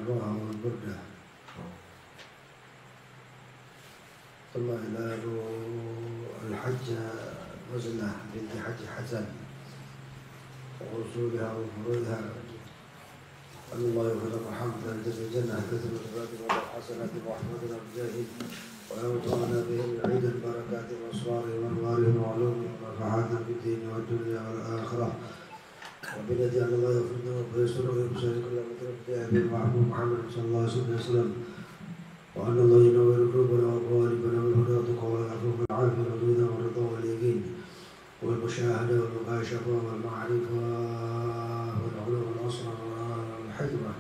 الروعة والبردة، ثم إلى الحج نزلة بنت حج حسن وأصولها وفروعها، أن الله يغفر الحمد لله الجنة كثر الصلاة والحسنات ورحمتنا بالجاهد ويوترنا بهم عيد البركات والأسرار والأنوار وعلوم ونفحات في الدين والدنيا والآخرة، وبالذي أن الله يغفر لنا ويسر ويبصر كل مطلب جاء بالمحبوب محمد صلى الله عليه وسلم، وأن الله ينور قلوبنا وقوالبنا بالهدى والتقوى والعفو والعافية والرضا والرضا واليقين والمشاهدة والمكاشفة والمعرفة والعلوم والأسرار والحكمة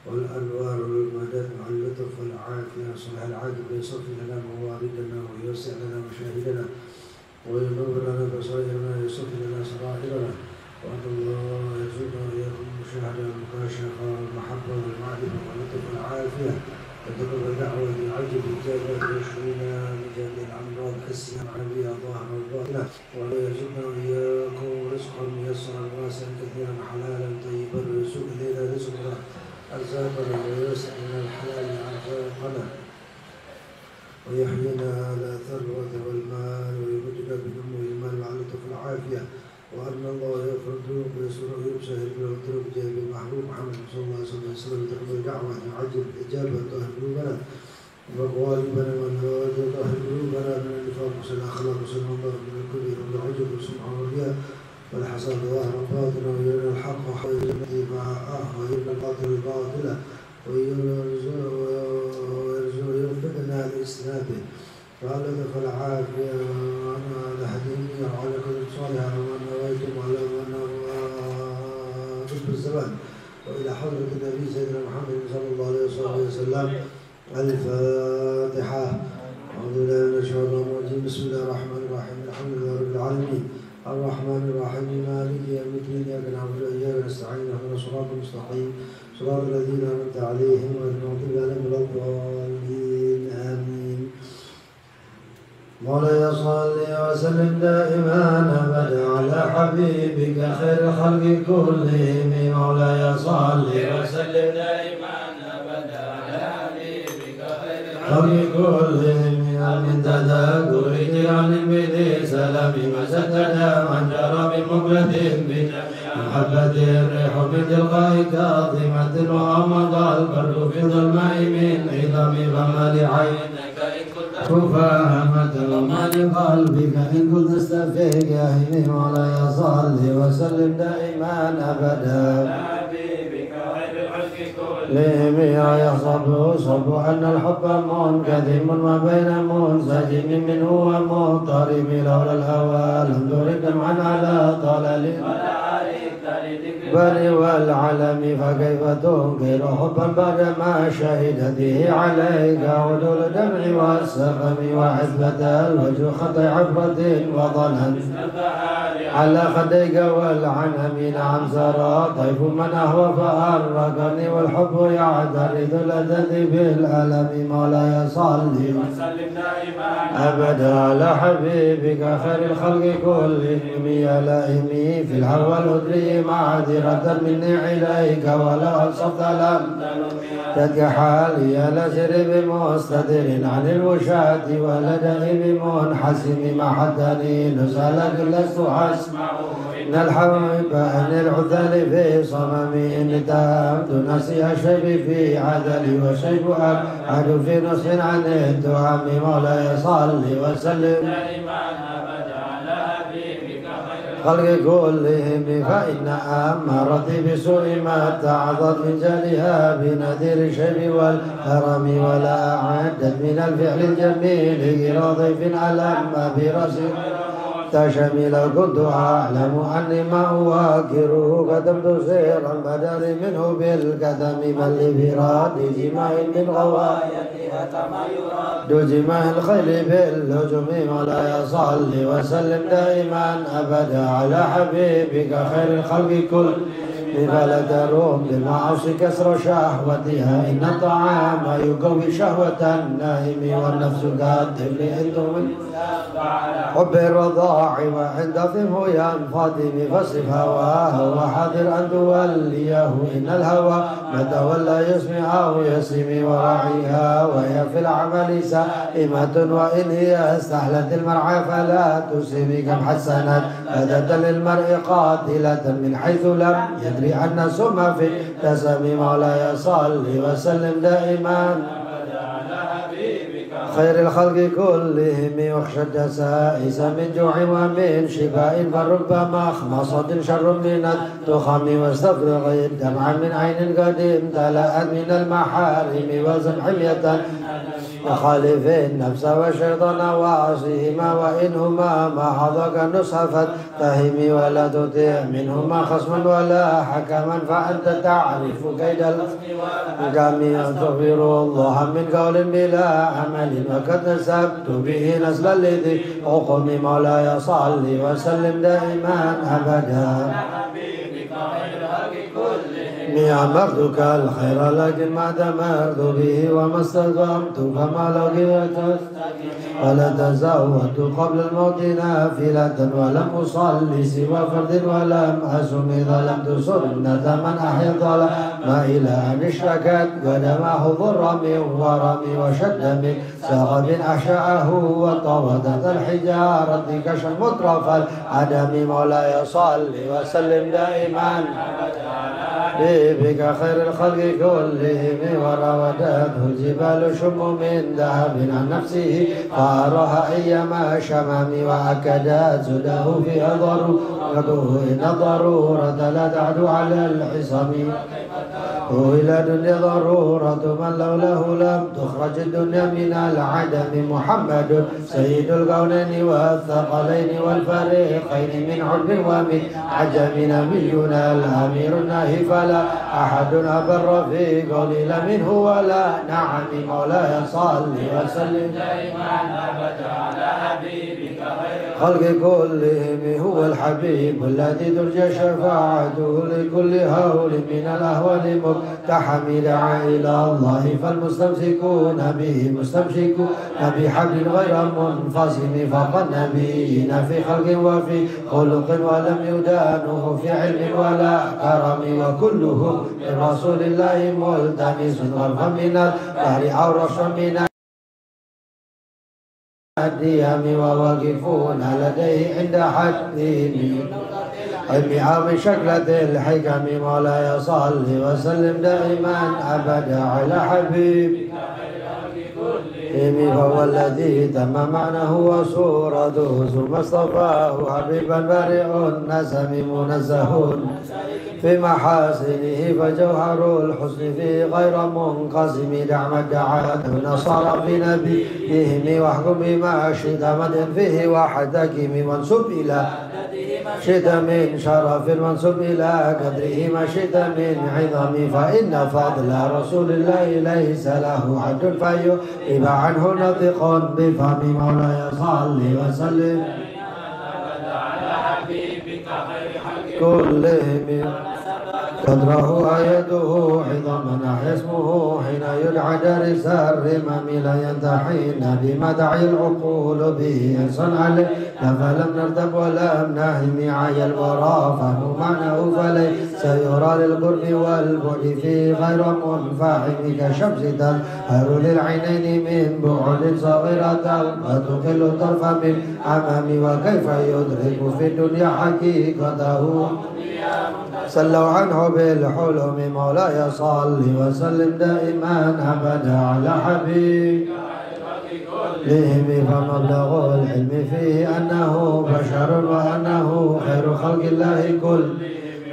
والأنوار والمدد واللطف والعافية صلح العاقبة يصفي لنا مواردنا ويوسع لنا مشاهدنا وينور لنا بصائرنا ويصفي لنا سرائرنا، وأن الله يرزقنا وإياكم المشاهدة والمكاشفة والمحبة والمعرفة واللطف والعافية وتقبل دعوة عجب الإجابة ويشفينا من جميع الأمراض حسنا معنوية ظاهرة وباطنة، وأن يرزقنا وإياكم رزقا ميسرا واسعا كثيرا حلالا طيبا ويسوق إلينا رزقنا أرزاقنا ويوسع لنا الحلال أرزاقنا ويحيينا على ثروة والمال ويمدنا بنمو المال مع اللطف والعافية، وأن الله يغفر الذنوب ويسر ويبصر بالذنوب جاء بالمحبوب محمد صلى الله عليه وسلم تقبل دعوة يعجل الإجابة طهر قلوبنا وقوالبنا والهواد طهر قلوبنا من النفاق وسن الأخلاق وسن النظر من الكبر والعجب والسمع والرياء والحسد ظاهر باطنا ويرنا الحق ويرنا ويرنا الباطل باطلا ويوفقنا لإسناده وعلى دفع العافية وأنا على حديثي وعلى كل صالح وأن نويتم على وأن طب الزمان وإلى حضرة النبي سيدنا محمد صلى الله عليه وسلم. الفاتحة. أعوذ بالله من الشيطان الرجيم. بسم الله الرحمن الرحيم. الحمد لله رب العالمين الرحمن الرحيم مالك يوم الدين إياك نعبد وإياك نستعين اهدنا الصراط المستقيم صراط الذين أنعمت عليهم غير المغضوب عليهم ولا الضالين آمين. مولاي صل وسلم دائما أبدا على حبيبك خير الخلق كلهم. مولاي صل وسلم دائما أبدا على حبيبك خير الخلق كلهم. من تذكر جيران بذي سلام ما سدد من جرى بمقلة بمحبة الريح من تلقاء كاظمة وأمضى البرد في ظلماء من عظم غمل عينك إن كنت فاهمة غمل قلبك إن كنت استفيق يا هني. مولاي صل وسلم دائما أبدا لهم يصب أن الحب منكذب ما بين منسجم منه ومضطرب لولا الهوى لم ترد عن على طلل بل والعلم فكيف تنكر حبا بعدما شهد به عليك عدول الدمع والسقم وعذبة الوجه خط عبرة وظنن على خديك والعنم. نعم سرى طيف من أهوى فأرقني والحب يعترض لدني بالألم. مولاي صل وسلم دائما أبدا على حبيبك خير الخلق كلهم. يا لائمي في الهوى الهدري معذرة مني إليك ولو أبسطت لم تلك حالي لسر بمستدر عن الوشاة ولدئ بمنحسم ما حدني نسألك لست أسمع إن الحبيب أن العذل في صممي إن تهمت نسي الشيب في عدلي وشيب أبعد في نصف عن الدعم. مولاي صل وسلم دائما أبدا على حبيبك خلق كلهم. فإن أمرتي بسوء ما اتعظت من جلها بنذير الشيب والهرم ولا أعدت من الفعل الجميل غير ضيف ألم برسل تشمل. كنت أعلم أني ما أواكره كتمت سير البدر منه بالكتم بل لبراد جماع من غوايتها كما يراد جماع الخيل بالهجم. مولاي صل وسلم دائما أبدا على حبيبك خير الخلق كلهم. فلا تروم بالمعاصي كسر شهوتها إن الطعام يقوي شهوة النائم والنفس كالطفل إن تمل حب الرضاع وعند فمه ينفضم فاصرف هواه وحذر أن توليه إن الهوى ما تولى يسمع أو يسمي وراعيها وهي في العمل سائمة وإن هي استحلت المرعى فلا تسمي كم حسنت أدت للمرء قاتلة من حيث لم يدري أن سم في تسمي مولاي صل وسلم دائما خير الخلق كلهم واخشى الدسائس من جوع ومن شفاء فرب مخمصة شر من التخم واستفرغ الدمع من عين قد امتلأت من المحارم وزن حمية وخالف النفس والشيطان وعصيهما وإنهما ما حظك نصح فاتهم ولا تطيع منهما خصما ولا حكما فأنت تعرف كيد الحكام يستغفر الله من قول بلا عمل وقد نسبت به نسل الذي عقم مولاي صل وسلم دائما أبدا أمرتك الخير لكن ما تمرت به وما استقمت فما لقيت ولا تزودت قبل الموت نافلة ولم أصلي سوى فرد ولم أسم إذا لم سنة من أحيا الظلام ما إلى أن اشتكت قدماه ضر من ورم وشد من سغب أحشأه وطودت الحجارة كشف مطرف العدم مولاي صل وسلم دائما بك خير الخلق كلهم وراودته الجبال شم من ذهب عن نفسه فأراها أيما شمام وأكدت زده فيها ضرورته إن الضرورة لا تعدو على الحصم وإلى دنيا ضرورة من لولاه لم تخرج الدنيا من العدم محمد سيد الكونين والثقلين والفريقين من عرب ومن عجم نبينا الأمير الناهي فلا أحد أبر في قولي لا منه ولا نعم مولاي صل وسلم دائما أبدا على حبيبك خلق كلهم هو الحبيب الذي ترجى شفاعته لكل هول من الأهوال مقتحم دعا إلى الله فالمستمسكون به مستمسكون بحبل غير منفصم فوق النبيين في خلق وفي خلق ولم يدانه في علم ولا كرم وكلهم من رسول الله ملتمس غرفا من البحر أو رشا من الديام وواقفون لديه عند حدهم علم شكلة الحكم مولاي صل وسلم دائما أبدا على حبيبك فهو الذي تم معناه وصورته ثم اصطفاه حبيبا بارئ النسم منزه في محاسنه فجوهر الحسن فيه غير منقسم دع ما ادعى النصارى في نبيهم واحكم بما شئت مد فيه وحتكم وانسب إلى شئت من شرف وانسب إلى قدره ما شئت من عظم فإن فضل رسول الله ليس له حد فيؤب عنه نطق بفهم مولاي صل وسلم كلهم قدره آيته عظما اسمه حين يدعى دارس الرمم لا ينتحين بمدع العقول به إنسان عليه فلم نرتب ولم نهم عي الورى فهو معناه فليس يرى للقرب والبعد في غير منفعم كشمس تظهر للعينين من بعد صغيرة وتقل الطرف من أمام وكيف يدرك في الدنيا حقيقته صلوا عنه بالحلم مولاي صل وسلم دائما أبدا على حبيب لهم فمبلغ العلم فيه أنه بشر وأنه خير خلق الله كل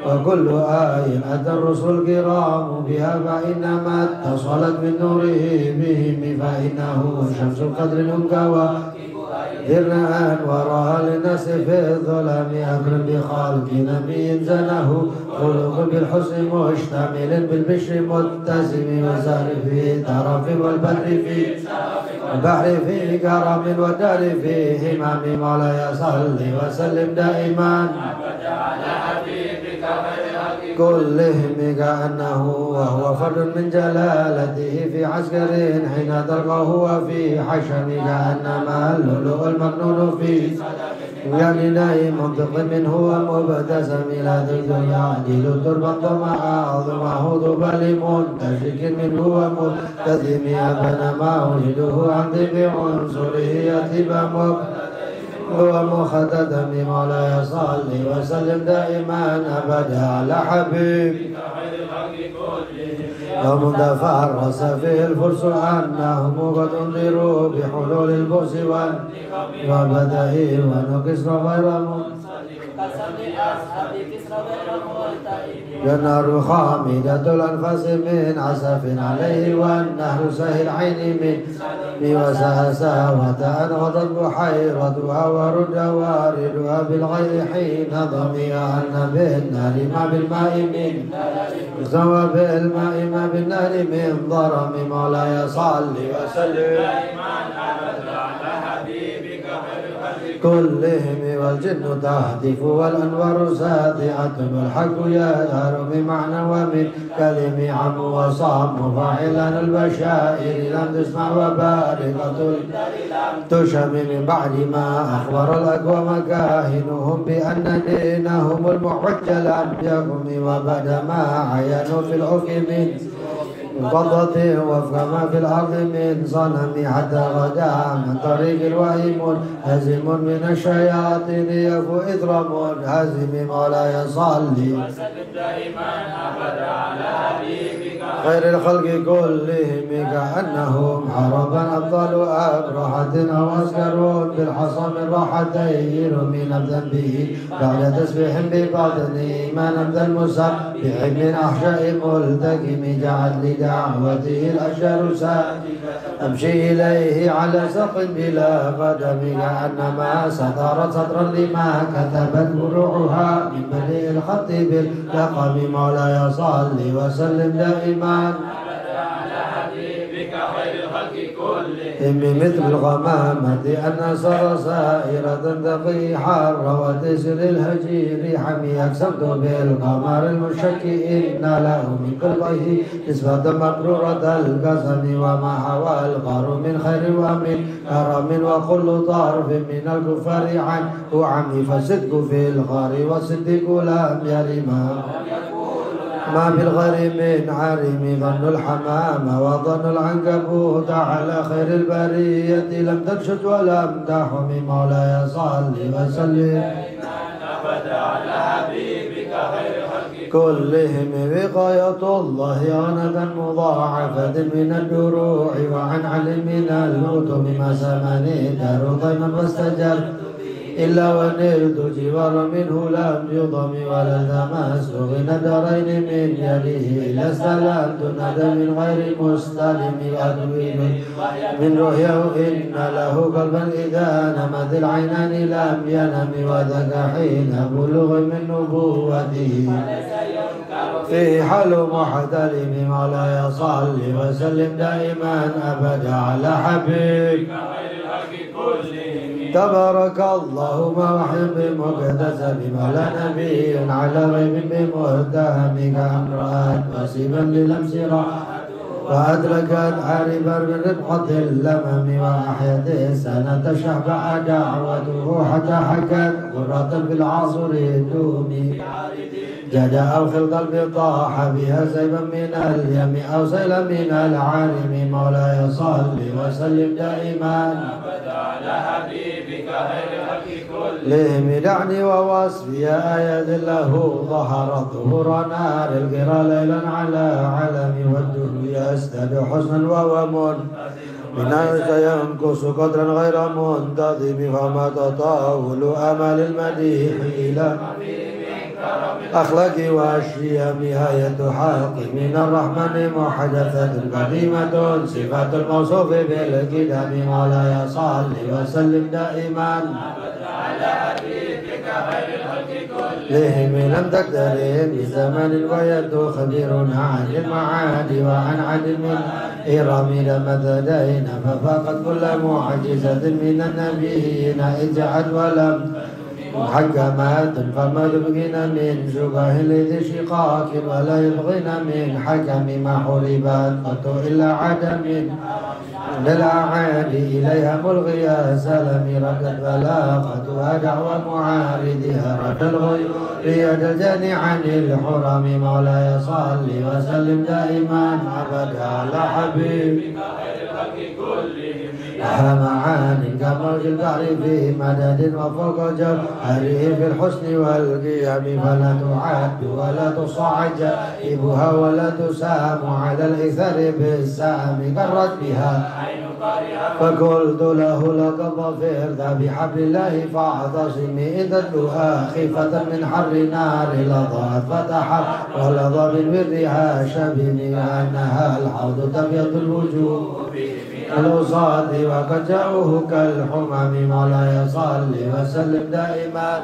وكل آية أتى الرسل الكرام بها فإنما اتصلت من نوره بهم فإنه شمس القدر نمكوى ذرنا أنوارها للناس في الظلام أكرم بخلق نبي زنه خلق بالحسن مشتمل بالبشر متسم وزار في طرف والبحر في البحر في كرم ودار في همام مولاي صل وسلم دائما على حبيبك خير كلهم كأنه وهو فرد من جلالته في عسكر حين تلقاه وفي حشم كأنما اللؤلؤ المكنون في يمنى منطق منه ومبتسم إلى ذي يعدل تربا ضمعه طوبى لمنتشك منه ومبتسم أبنى ما وجده عن طيب عنصره يتبع هو مختتم مولاي صلي وسلم دائما أبدا على حبيب يوم تفرس فيه الفرس أنهم قد انذروا بحلول البؤس والبدائل ونكسر غير النار خامدة الأنفاس من عسف عليه والنهر سهل عين من وسهسا وتأنغضت بحيرتها ورد واردها بالغير حين ضميع أن بالنار ما بالماء من سوى بالماء ما بالنار من ضرم مولاي صلي وسلم كلهم والجن تهتف والأنوار ساطعة والحق يظهر بمعنى ومن كلم عم وصام فاعلا البشائر لم تسمع وبارقة تشم من بعد ما أخبر الأقوام كاهنهم بأن دينهم المحج لم يقم وبدا ما عينوا في العفق من فضة وفق ما في الأرض من صنم حتى غدا من طريق الوهي منهزم من الشياطين يفو إثر منهزم مولاي صلي وسلم دائما أبدا على حبيبك خير الخلق كلهم كأنهم حربا أبطال أبرحة أو عسكرون بالحصى من راحتين من أبدا به بعد تسبيح ببطنه ما نبذ المسبح من أحشاء ملتقم جعل دعوته الأشجار سائفة أمشي إليه على سق بلا قدم كأنما سطرت سطرا لما كتبت فروعها من بديع الخط باللقب مولاي صلي وسلم دائما على حبيبك خير الخلق كلهم مثل الغمامة أن سر سائرة تقي حر وتسر الهجير حمي أقسمت بالقمر المشك إن له من قلبه نسبة مبرورة القسم وما حوى القار من خير ومن كرم وكل طرف من الكفار عنه عمي فالصدق في الغار والصدق لم يرما ما بالغير من عارم ظن الحمام وظن العنكبوت على خير البرية لم تنشد ولم تحم مولاي صلي وسلم أبدا على حبيبك خير خلق كلهم وقاية الله عنة مضاعفة من الدروع وعن علم من الأتم ما سمني دار ضيما واستجر إلا ونلت جوار منه لم يضم ولا التماس غنى الدارين من يده إلا استلمت ندى من غير مستلم أدوين من رؤياه إن له قلبا إذا نمت العينان لم ينم وذاك حين بلغ من نبوته في حل محتلم مولاي صلي وسلم دائما أبدا على حبيب تبارك الله ما وحي بمقتسم ولا نبي على غيب بمتهم كأمرأة نصيبا للمس راحت وأدركت عاربا من ربحة اللمم وأحيت السنة شهبع دعوته حتى حكت قرة في العصر الدوم جدأ في القلب طاح بها سيبا من اليم أو سيلا من العالم مولاي صلي وسلم دائما على حبيبك خير الخلق كلهم دعني ووصفي آيات له ظهرت ظهور نار القرى ليلا على علم والدنيا يزداد حسنا وهو من ينقص قدرا غير منتظم فما تطاول امل المديح الى أخلاقي وأشياء نهاية حق من الرحمن محدثة قديمة صفات الموصوف بالكتاب مولاي صلي وسلم دائما على حبيبك خير الخلق كلهم لم تقترب بزمن ويد خبيرنا عن المعاد وعن عدل من إرام لما تدين ففاقت كل معجزة من النبيين إذ جعت ولم محكمات فما يبغين من شبه لذي شقاق ولا يبغين من حكم ما حربت قط إلا عدم للأعادي إليها ملغية سلم ردت بلاغتها دعوى معارضها رد الغيور يد الجاني عن الحرم مولاي صل وسلم دائما أبدا على حبيبك خير الخلق كلهم لها معاني كموج البحر في مدد وفوق جوهره في الحسن والقيم فلا تعد ولا تصعد جائبها ولا تسام على الإثر بالسام قرت بها فقلت له لك ظفر ذا بحبل الله فاعتصمي إذا تلوها خيفة من حر نار لظات فتح ولظى من ورها شبني أنها الحوض تبيض الوجوه الأصاد وقد جاءوه كالحمم مولاي صل وسلم دائما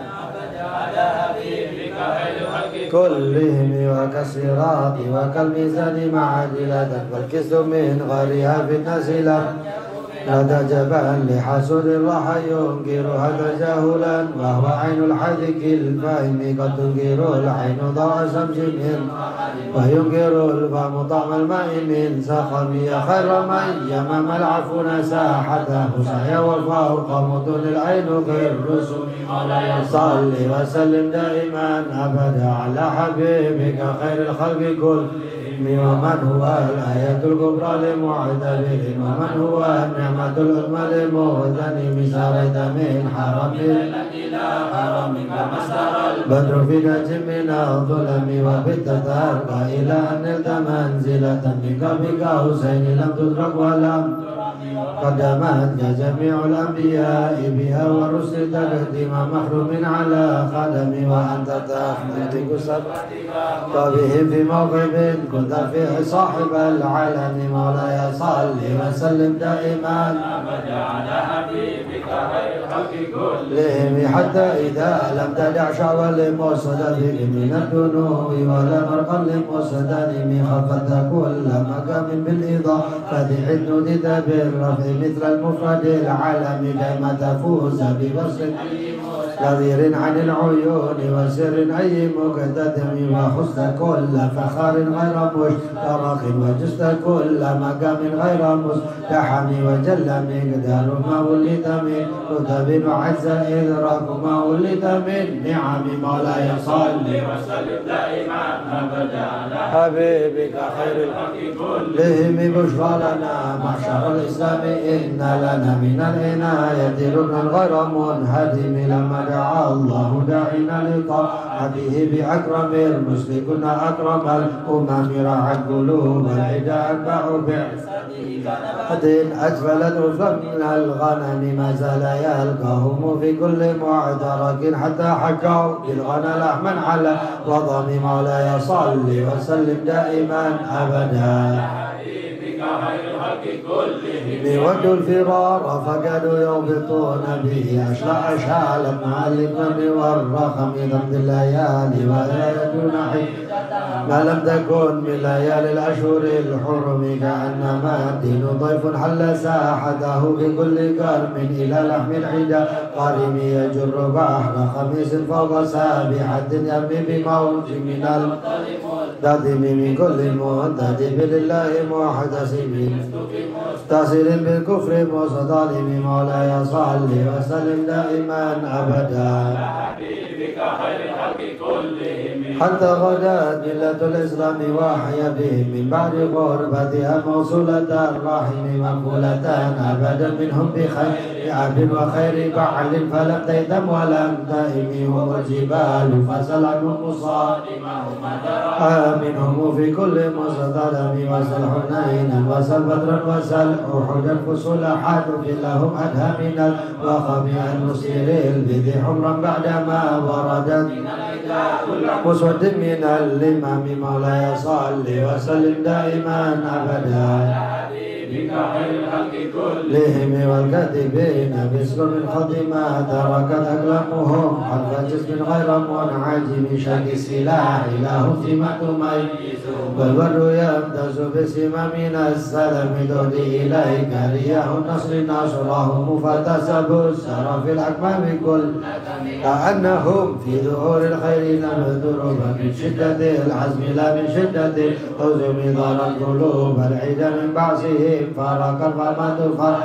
على حبيبك خير الخلق كلهم وكالصراط وكالميزان معادلة والكسد من غيرها في الناس لدى جبل لحسود راح ينكرها تجاهلا وهو عين الحذك الفهم قد تنكر العين ضاء شمس من وينكر الفم طعم الماء من سخم يا خير من يمام العفو ساحته سعي والفوق مدن العين غير رسم مولاي صل وسلم دائما ابدا على حبيبك خير الخلق كل ومن هو الآية الكبرى لمعتبر ومن هو النعمة العظمى لمغتنم سريت من حرم إلى حرم كما استرى البدر في نجم من الظلم وبت ترقى إلى أن نلت منزلة بك بقوسين لم تدرك ولم قدمت جميع الأنبياء بها والرسل تقدم محروم على خدم وأنت تحمد سبعتك وبهم في موقف كنت فيه صاحب العالم مولاي صل وسلم دائما أبدا على حبيبك خير الخلق كلهم حتى إذا لم تدع شعوا لمسدد من الذنوب ولا مرقا لمسدد خفت كل مقام بالإضافة حدودت بالرفع مثل المفرد العالم كما تفوز ببصر نظير عن العيون وسر أي مقتدم وحسن كل فخار غير مشترك وجست كل مقام غير مستحم وجل مقدار ما ولد من رتب وعز إدراك ما ولد من نعم مولاي صل وسلم دائما أبدا على حبيبك خير الخلق كلهم بشرى لنا معشر الإسلام إن لنا من العناية ركنا غير منهدم لما دعا الله داعنا لطاعته بأكرم المسلم كنا أكرم الأمم رعى القلوب العدا أتبع بعثة أسفلت أفلا من الغنم ما زال يلقاهم في كل معترك حتى حكوا بالغنى لحما على وضم مولاي صل وسلم دائما أبدا خير الخلق كلهم ودوا الفرار فكانوا يوبطون به أشلع أشعال مع الإمام والرخم ضد الليالي ولا يدون ما لم تكن من ليالي الأشهر الحرم كأنما الدين ضيف حل ساحته بكل كرم إلى لحم العدا قارم يجر بحر خميس فوق سابحة يرمي بموج من المنتدم من كل منتدب لله محدث متصل بالكفر مستظلم مولاي صل وسلم دائما أبدا حبيبك خير الخلق كلهم حتى غدت ملة الإسلام وحيا بهم من بعد غربتها موصولة الرحم مقبولة أبدا منهم بخير عبد وخير بعل فلم تيتم ولم تهم هم الجبال فسل عنهم مصادمهم منهم في كل مصدلم وسل حنين وسل بدرا وسل أحدا فسل حاد لهم أدهى من الوخم المسير البذي حمرا بعدما وردت مسود من الإمام مولاي صل وسلم دائما أبدا حبيبك خير الخلق كلهم والكاتبين باسم من خط ما تركت أقلامهم حرف جسم غير منعجم شك السلاح له سمة ميز والبر يمتاز بسم من السلم تهدي إليك رياح النصر نصرهم فاكتسبوا السر في الأكمام كل كأنهم في ظهور الخير لم يدروا من شدة العزم لا من شدة الحزن ضار القلوب العيد من بعثهم فرق الفمات الفرق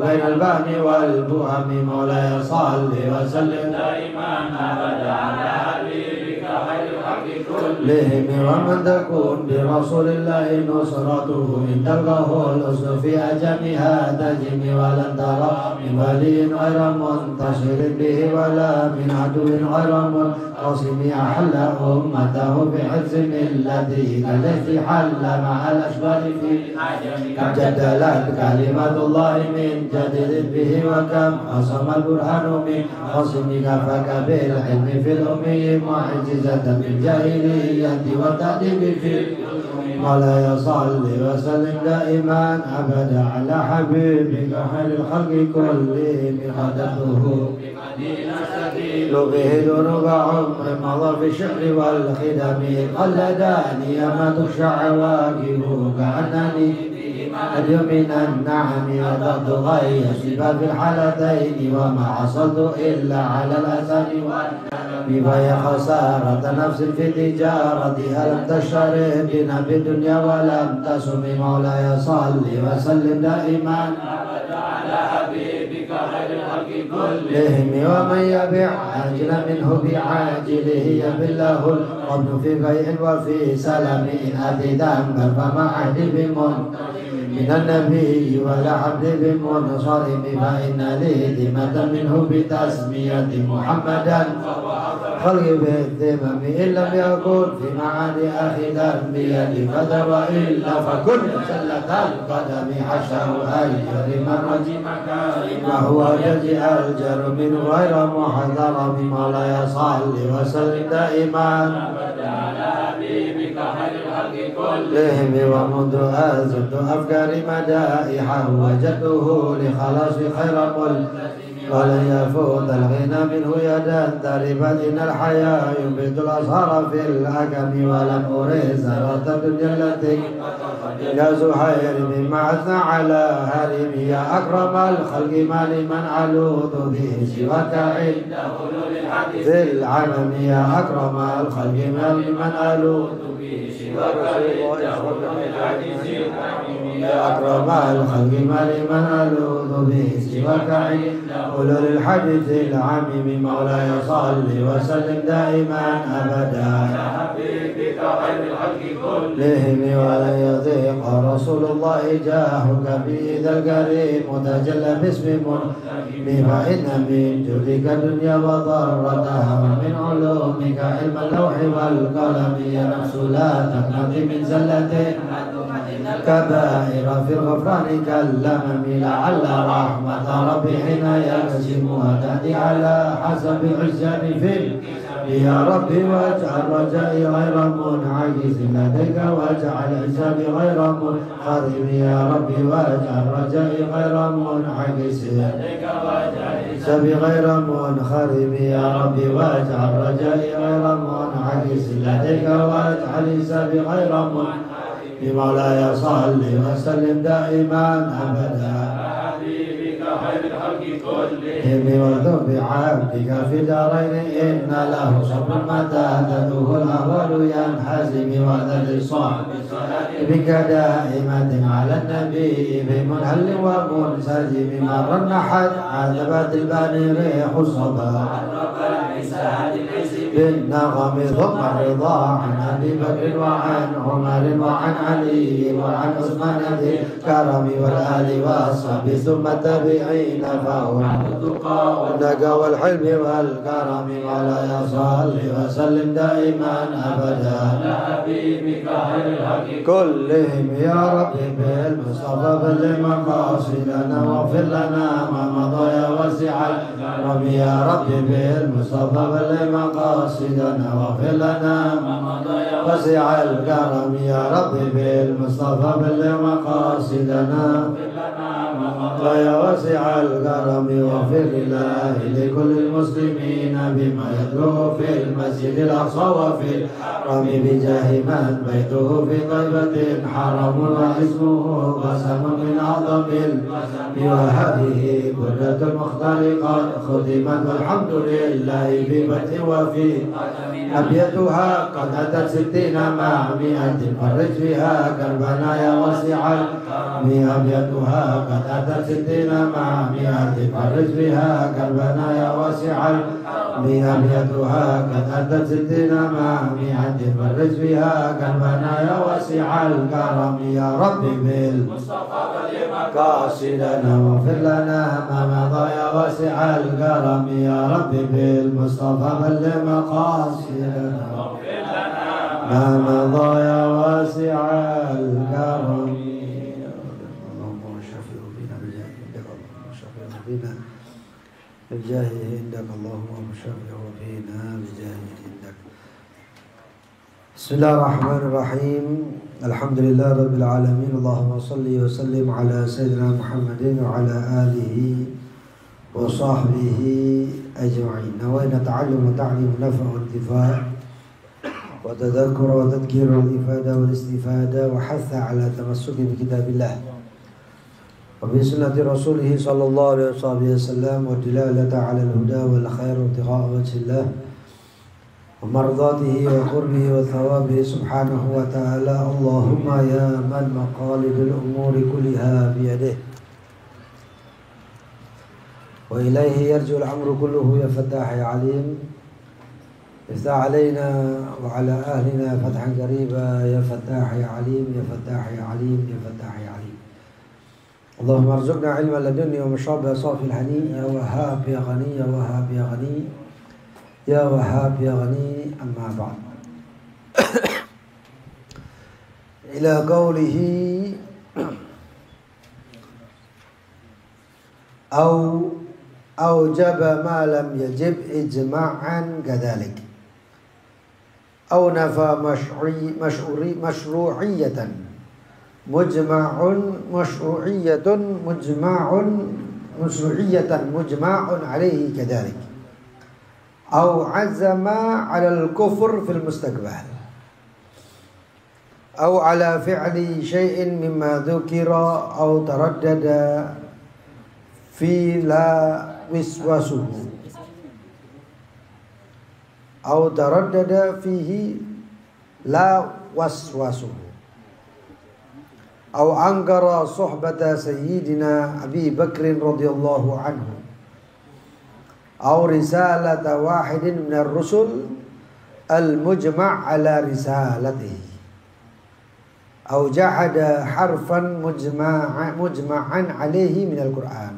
بين البهن والبهم مولاي صل وسلم دائما أبدا على حبيبك خير الخلق كلهم ومن تكون برسول الله نصرته إن تلقاه الحسن في أجمها تجم ولن ترى من ولي غير منتصر به ولا من عدو غير منقسم أحل أمته بعز ملته كالذي حل مع الأشبال في كم جدلت كلمة الله من جديد به وكم عصم البرهان من خصمك فكبر العلم في الأمي معجزة من الجاهلية والتأديب في مولاي صل وسلم دائما أبدا على حبيبك خير الخلق كلهم خدمه به ذنوب عمر مضى في الشعر والخدم قلداني ما تخشع واجبه كأنني اليوم من النعم وضغط غير شباب الحالتين وما حصلت إلا على الأسان والندم فهي خسارة نفس في تجارتها لم تشتري بنا بالدنيا ولم تسم مولاي صل وسلم دائما أبدا على حبيبك خير الخلق كلهم ومن يبيع عاجلا منه بعاجله يبله القبن في بيع وفي سلم إن أتي ذنبا فما عهد من النبي ولا عبد بمنصرم فإن لي ذمة منه بتسمية محمدا خلق بالذمم إن لم يكن في معاني أخي الأنبياء فذا وإلا فكن سلة القدم حشه أجر من رجمك وهو جزء الجر من غير محذر مولاي صل وسلم دائما أبدا على حبيبك خير الخلق كلهم ومنذ أزلت أفكار مدائحه وجدته لخلاص خير ملتزم ولن يفوت الغنى منه يدا تربا إن الحياة ينبت الأزهار في الحكم ولم أريد زرة الدنيا التي يا زهير مما أثنى على هرم يا أكرم الخلق ما لمن علوت به سواك عند حلول الحديث في العمم يا أكرم الخلق ما لمن علوت به سواك عند حلول الحديث يا أكرم الخلق ما لمن علوت به سواك عند حلول الحديث العمم مولاي صل وسلم دائما أبدا حبيبك خير الخلق كلهم ولن يضيق رسول الله جاهك بإذا الكريم تجلى باسم منهم فإن من جودك الدنيا وضرتها ومن علومك علم اللوح والقلم يا نفس لا تقنطي من زلة كبائر في الغفران كاللمم لعل رحمة ربي حين يقسمها تأتي على حسب العزان في يا ربي واجعل رجائي غير منعكس لديك واجعل حسابي غير منخرم يا ربي واجعل رجائي غير منعكس لديك واجعل حسابي غير منخرم يا ربي واجعل رجائي غير منعكس لديك واجعل حسابي غير منخرم بمولاي صل وسلم دائما أبدا حبيبك خير الخلق كلهم إني وذو بعبدك في دارين إن له صبر متى تدوه الأهوال ينحزم وذا للصحب بك دائمة على النبي بمنهل ومنسجم مر النحت عذبت الباني ريح الصبا بالنغم ثم الرضا عن أبي بكر وعن عمر وعن علي وعن عثمان ذي الكرم والآل والصحب ثم التابعين فهو النقى والحلم والكرم ولا يصل وسلم دائما أبدا حبيبك خير الخلق كلهم يا ربي بالمصطفى بلغ مقاصدنا واغفر لنا ما مضى يا واسع الكرم يا ربي بالمصطفى المصطفى بلغ مقاصدنا واغفر لنا وسع الكرم يا رب بالمصطفى بلغ مقاصدنا يا واسع الكرم واغفر الله لكل المسلمين بما يتلوه في المسجد الأقصى وفي الحرم بجاه من بيته في طيبة حرم واسمه قسم من أعظم القسم وهذه بردة المختار قد ختمت والحمد لله في بدء وفي أبيتها قد أتت 60 مع 100 فرج بها كربنا يا واسع الكرم أبيتها قد أتت 60 مع 100 فرج بها كربنا يا واسع الكرم أبيتها قد أتت 60 مع 100 فرج بها كربنا يا واسع الكرم يا رب بالمصطفى بلغ مقاصدنا واغفر لنا ما مضى يا واسع الكرم يا رب بالمصطفى بلغ مقاصدنا واغفر لنا ما مضى يا واسع الكرم اللهم شفع بنا بجاه عندك اللهم شفع بنا بجاه عندك. بسم الله الرحمن الرحيم. الحمد لله رب العالمين. اللهم صل وسلم على سيدنا محمد وعلى آله وصحبه أجمعين. نوينا تعلم وتعليم نفع وانتفاع وتذكر وتذكير والإفادة والاستفادة وحث على تمسك بكتاب الله وبسنة رسوله صلى الله عليه وسلم والدلالة على الهدى والخير وابتغاء وجه الله ومرضاته وقربه وثوابه سبحانه وتعالى. اللهم يا من مقاليد الأمور كلها بيده وإليه يرجع الأمر كله يا فتاح يا عليم افتح علينا وعلى أهلنا فتحا قريبا يا فتاح يا عليم يا فتاح يا عليم يا فتاح يا عليم. اللهم ارزقنا علما لدني ومشربها صافي الحنين يا وهاب يا غني يا وهاب يا غني يا وهاب يا غني. أما بعد إلى قوله أو أوجب ما لم يجب إجماعا كذلك أو نفى مشروعية مجمع عليه كذلك أو عزم على الكفر في المستقبل أو على فعل شيء مما ذكر أو تردد في لا وسوسه أو تردد فيه لا وسوسه أو أنكر صحبة سيدنا أبي بكر رضي الله عنه أو رسالة واحد من الرسل المجمع على رسالته أو جحد حرفا مجمعا عليه من القرآن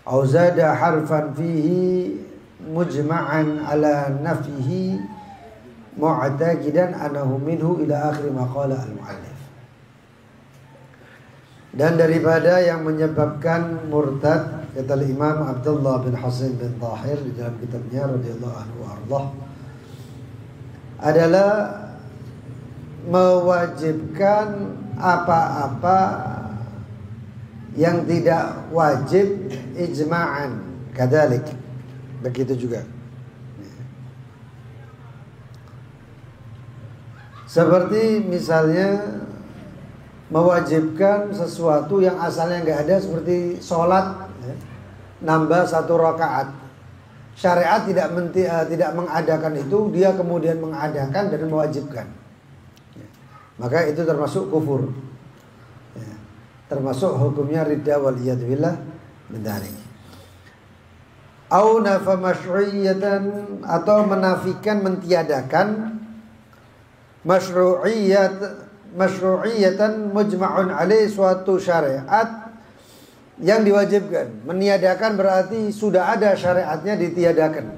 أو زاد حرفا فيه مجمعا على نفيه معتقدا أنه منه إلى آخر ما قال المؤلف. Dan daripada yang menyebabkan murtad, kata Imam Abdullah bin Hasan bin Tahir di dalam kitabnya radhiyallahu anhu ardah, adalah mewajibkan apa-apa yang tidak wajib ijma'an kadzalik. Begitu juga. Seperti misalnya mewajibkan sesuatu yang asalnya nggak ada, seperti sholat nambah 1 rakaat. Syariat tidak mengadakan itu, dia kemudian mengadakan dan mewajibkan. Maka itu termasuk kufur. Termasuk hukumnya ridda wal iyad billah min dzalik. Au nafa masyru'iyatan, atau menafikan, mentiadakan masyru'iyatan mujma'un alaih, suatu syariat yang diwajibkan. Meniadakan berarti sudah ada syariatnya ditiadakan.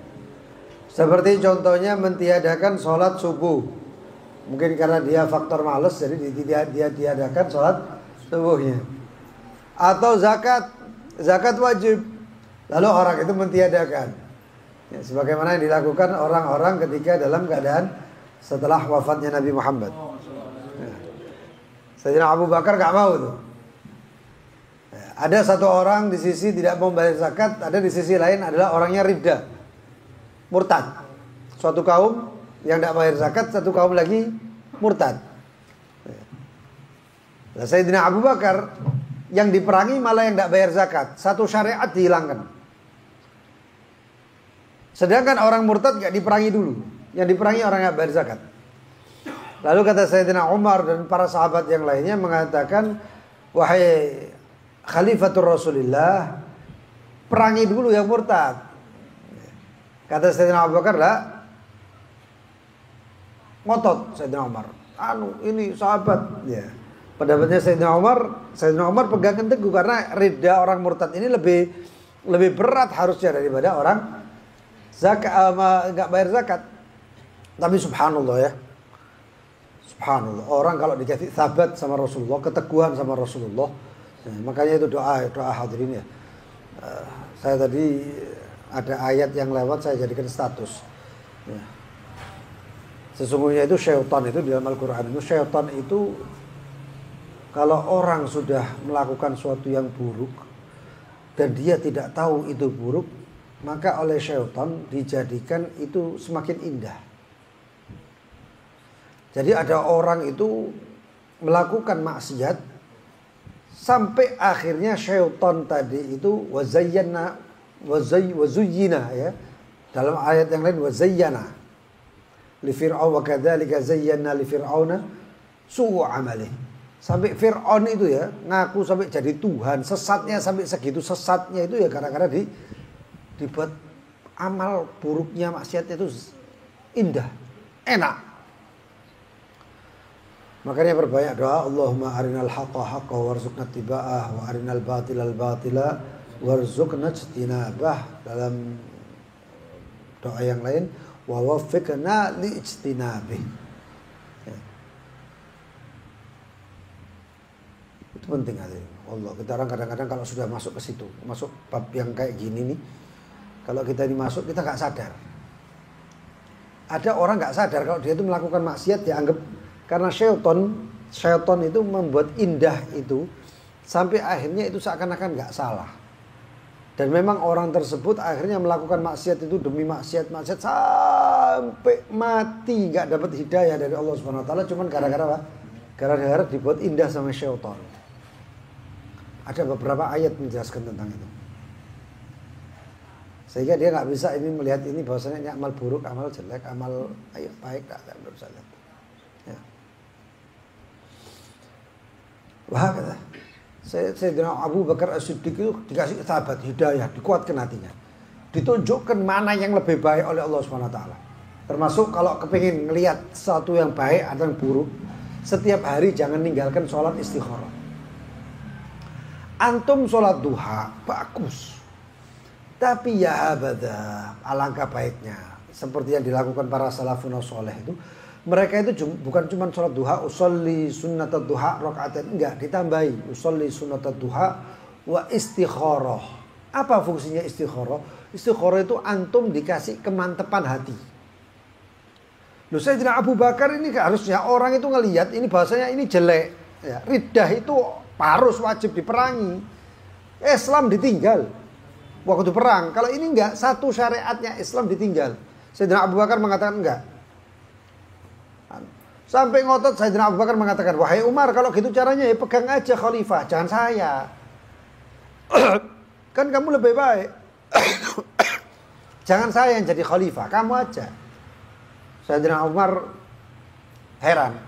Seperti contohnya mentiadakan sholat subuh. Mungkin karena dia faktor malas, jadi dia tiadakan sholat subuhnya. Atau zakat wajib, lalu orang itu mentiadakan. Ya, sebagaimana yang dilakukan orang-orang ketika dalam keadaan setelah wafatnya Nabi Muhammad. Ya. Sayyidina Abu Bakar gak mau tuh. Ya, ada satu orang di sisi tidak mau bayar zakat, ada di sisi lain adalah orangnya ridda, murtad. Suatu kaum yang tidak bayar zakat, satu kaum lagi murtad. Ya. Sayyidina Abu Bakar yang diperangi malah yang tidak bayar zakat. Satu syariat dihilangkan. Sedangkan orang murtad gak diperangi dulu. Yang diperangi orang yang bayar zakat. Lalu kata Sayyidina Umar dan para sahabat yang lainnya mengatakan, wahai Khalifatul Rasulullah, perangi dulu yang murtad. Kata Sayyidina Abu Bakar, lah, ngotot Sayyidina Umar. Ini sahabat. Ya. Pendapatnya Sayyidina Umar pegangan teguh karena ridha orang murtad ini lebih berat harusnya daripada orang zakat, nggak bayar zakat. Tapi subhanallah ya, subhanallah, orang kalau dikasih sahabat sama Rasulullah, keteguhan sama Rasulullah, ya, makanya itu doa hadirin ya. Saya tadi ada ayat yang lewat, saya jadikan status ya. Sesungguhnya itu syaitan itu di dalam Al-Quran itu, syaitan itu kalau orang sudah melakukan suatu yang buruk dan dia tidak tahu itu buruk, maka oleh syaitan dijadikan itu semakin indah. Jadi ada orang itu melakukan maksiat sampai akhirnya syaitan tadi itu wazayyana ya. Dalam ayat yang lain wazayyana li fir'aun wa kadzalika zayyana li fir'auna su'u amalih. Sampai Fir'aun itu ya ngaku sampai jadi Tuhan, sesatnya sampai segitu sesatnya itu ya gara-gara dibuat amal buruknya maksiatnya itu indah, enak. Makanya berbanyak doa, Allahumma arinal haqqa haqqa warzuqna tiba'ah wa arinal batilal batila warzuqna ijtinabah. Dalam doa yang lain, wa waffiqna li ijtinabih. Ya. Itu penting hati. Allah, kita orang kadang-kadang kalau sudah masuk ke situ, masuk bab yang kayak gini nih, kalau kita ini masuk, kita nggak sadar. Ada orang nggak sadar kalau dia itu melakukan maksiat, dia anggap karena syaitan itu membuat indah itu sampai akhirnya itu seakan-akan nggak salah. Dan memang orang tersebut akhirnya melakukan maksiat itu demi maksiat sampai mati nggak dapat hidayah dari Allah Subhanahu Wa Taala, cuman gara-gara apa? Gara-gara dibuat indah sama syaitan. Ada beberapa ayat menjelaskan tentang itu. Sehingga dia nggak bisa ini melihat ini bahwasanya ini amal buruk, amal jelek, amal baik, nggak bisa lihat. Ya. Wah kata Sayyidina Abu Bakar As-Siddiq itu dikasih sahabat hidayah, dikuatkan hatinya, ditunjukkan mana yang lebih baik oleh Allah Subhanahu Wa Taala. Termasuk kalau kepingin ngelihat sesuatu yang baik atau yang buruk, setiap hari jangan ninggalkan sholat istikharah. Antum sholat duha bagus, tapi ya habada, alangkah baiknya seperti yang dilakukan para salafun sholeh itu. Mereka itu bukan cuma sholat duha, usolli sunnatad duha rakaatain, enggak, ditambahi usolli sunnatad duha wa istikharah. Apa fungsinya istikharah? Istikharah itu antum dikasih kemantepan hati. Loh, Sayyidina Abu Bakar ini harusnya orang itu ngelihat ini bahasanya ini jelek. Ya, riddah itu harus wajib diperangi. Islam ditinggal waktu perang. Kalau ini enggak, satu syariatnya Islam ditinggal. Sayyidina Abu Bakar mengatakan enggak. Sampai ngotot Sayyidina Abu Bakar mengatakan, wahai Umar, kalau gitu caranya ya pegang aja khalifah, jangan saya. Kan kamu lebih baik. Jangan saya yang jadi khalifah, kamu aja. Sayyidina Umar heran.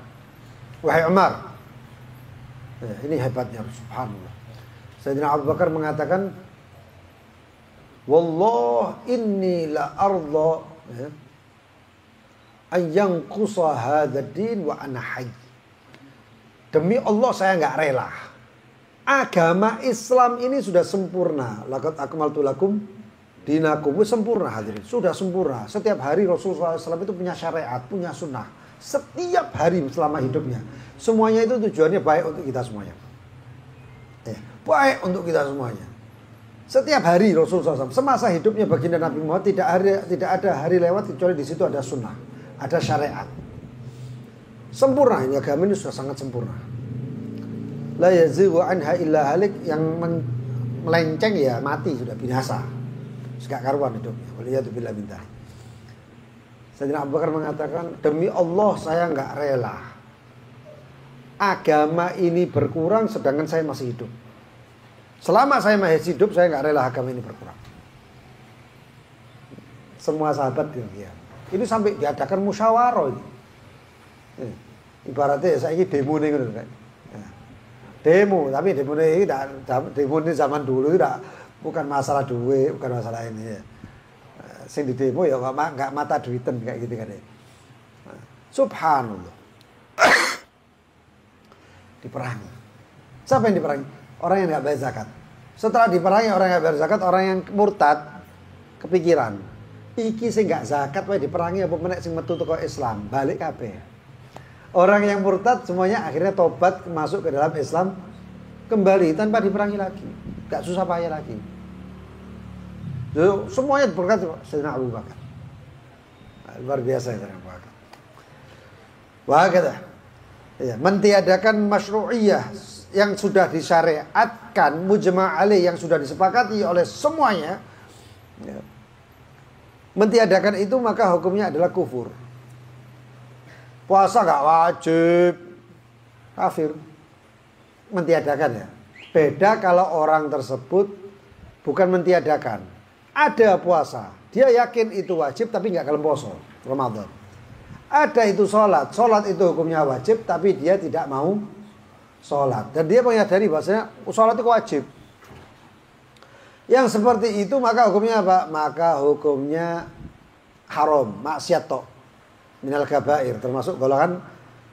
Wahai Umar, ya, ini hebatnya subhanallah. Sayyidina Abu Bakar mengatakan, wallah inni la arda ya, ayang kusa hadzal din wa ana hayy. Demi Allah saya nggak rela. Agama Islam ini sudah sempurna. Laqad akmaltu lakum dinakum, sempurna hadirin. Sudah sempurna. Setiap hari Rasulullah SAW itu punya syariat, punya sunnah. Setiap hari selama hidupnya. Semuanya itu tujuannya baik untuk kita semuanya. Baik untuk kita semuanya. Setiap hari Rasulullah SAW, semasa hidupnya baginda Nabi Muhammad tidak ada hari lewat kecuali di situ ada sunnah, ada syariat. Sempurna, ini agama ini sudah sangat sempurna. La yazighu anha illa halik, yang melenceng ya mati, sudah binasa. Segak karuan hidupnya. Waliyatubillah min dzalik. Sayyidina Abu Bakar mengatakan, demi Allah saya nggak rela agama ini berkurang sedangkan saya masih hidup. Selama saya masih hidup, saya nggak rela agama ini berkurang. Semua sahabat ya. Ini sampai diadakan musyawarah ini. Ibaratnya saya ini demo nih, demo. Tapi demo ini zaman dulu itu bukan masalah duit, bukan masalah ini. Sing di demo ya nggak mata duitan kayak gitu kan. Subhanallah. Diperangi. Siapa yang diperangi? Orang yang nggak bayar zakat. Setelah diperangi orang yang nggak bayar zakat, orang yang murtad kepikiran, iki sing nggak zakat wae diperangi apa menek sing metu teko Islam, balik kabeh. Orang yang murtad semuanya akhirnya tobat masuk ke dalam Islam kembali tanpa diperangi lagi, nggak susah payah lagi. Jadi, semuanya berkat Sayyidina Abu Bakar. Luar biasa ya Abu Bakar. Wah kata, ya, mentiadakan masyru'iyah yang sudah disyariatkan, mujma' alaih yang sudah disepakati oleh semuanya, ya. Mentiadakan itu maka hukumnya adalah kufur. Puasa gak wajib, kafir. Mentiadakan ya. Beda kalau orang tersebut bukan mentiadakan, ada puasa, dia yakin itu wajib tapi gak kalem poso Ramadan. Ada itu sholat itu hukumnya wajib tapi dia tidak mau sholat. Dan dia menyadari bahwasanya sholat itu wajib. Yang seperti itu maka hukumnya apa? Maka hukumnya haram, maksiat tok. Minal kabair, termasuk golongan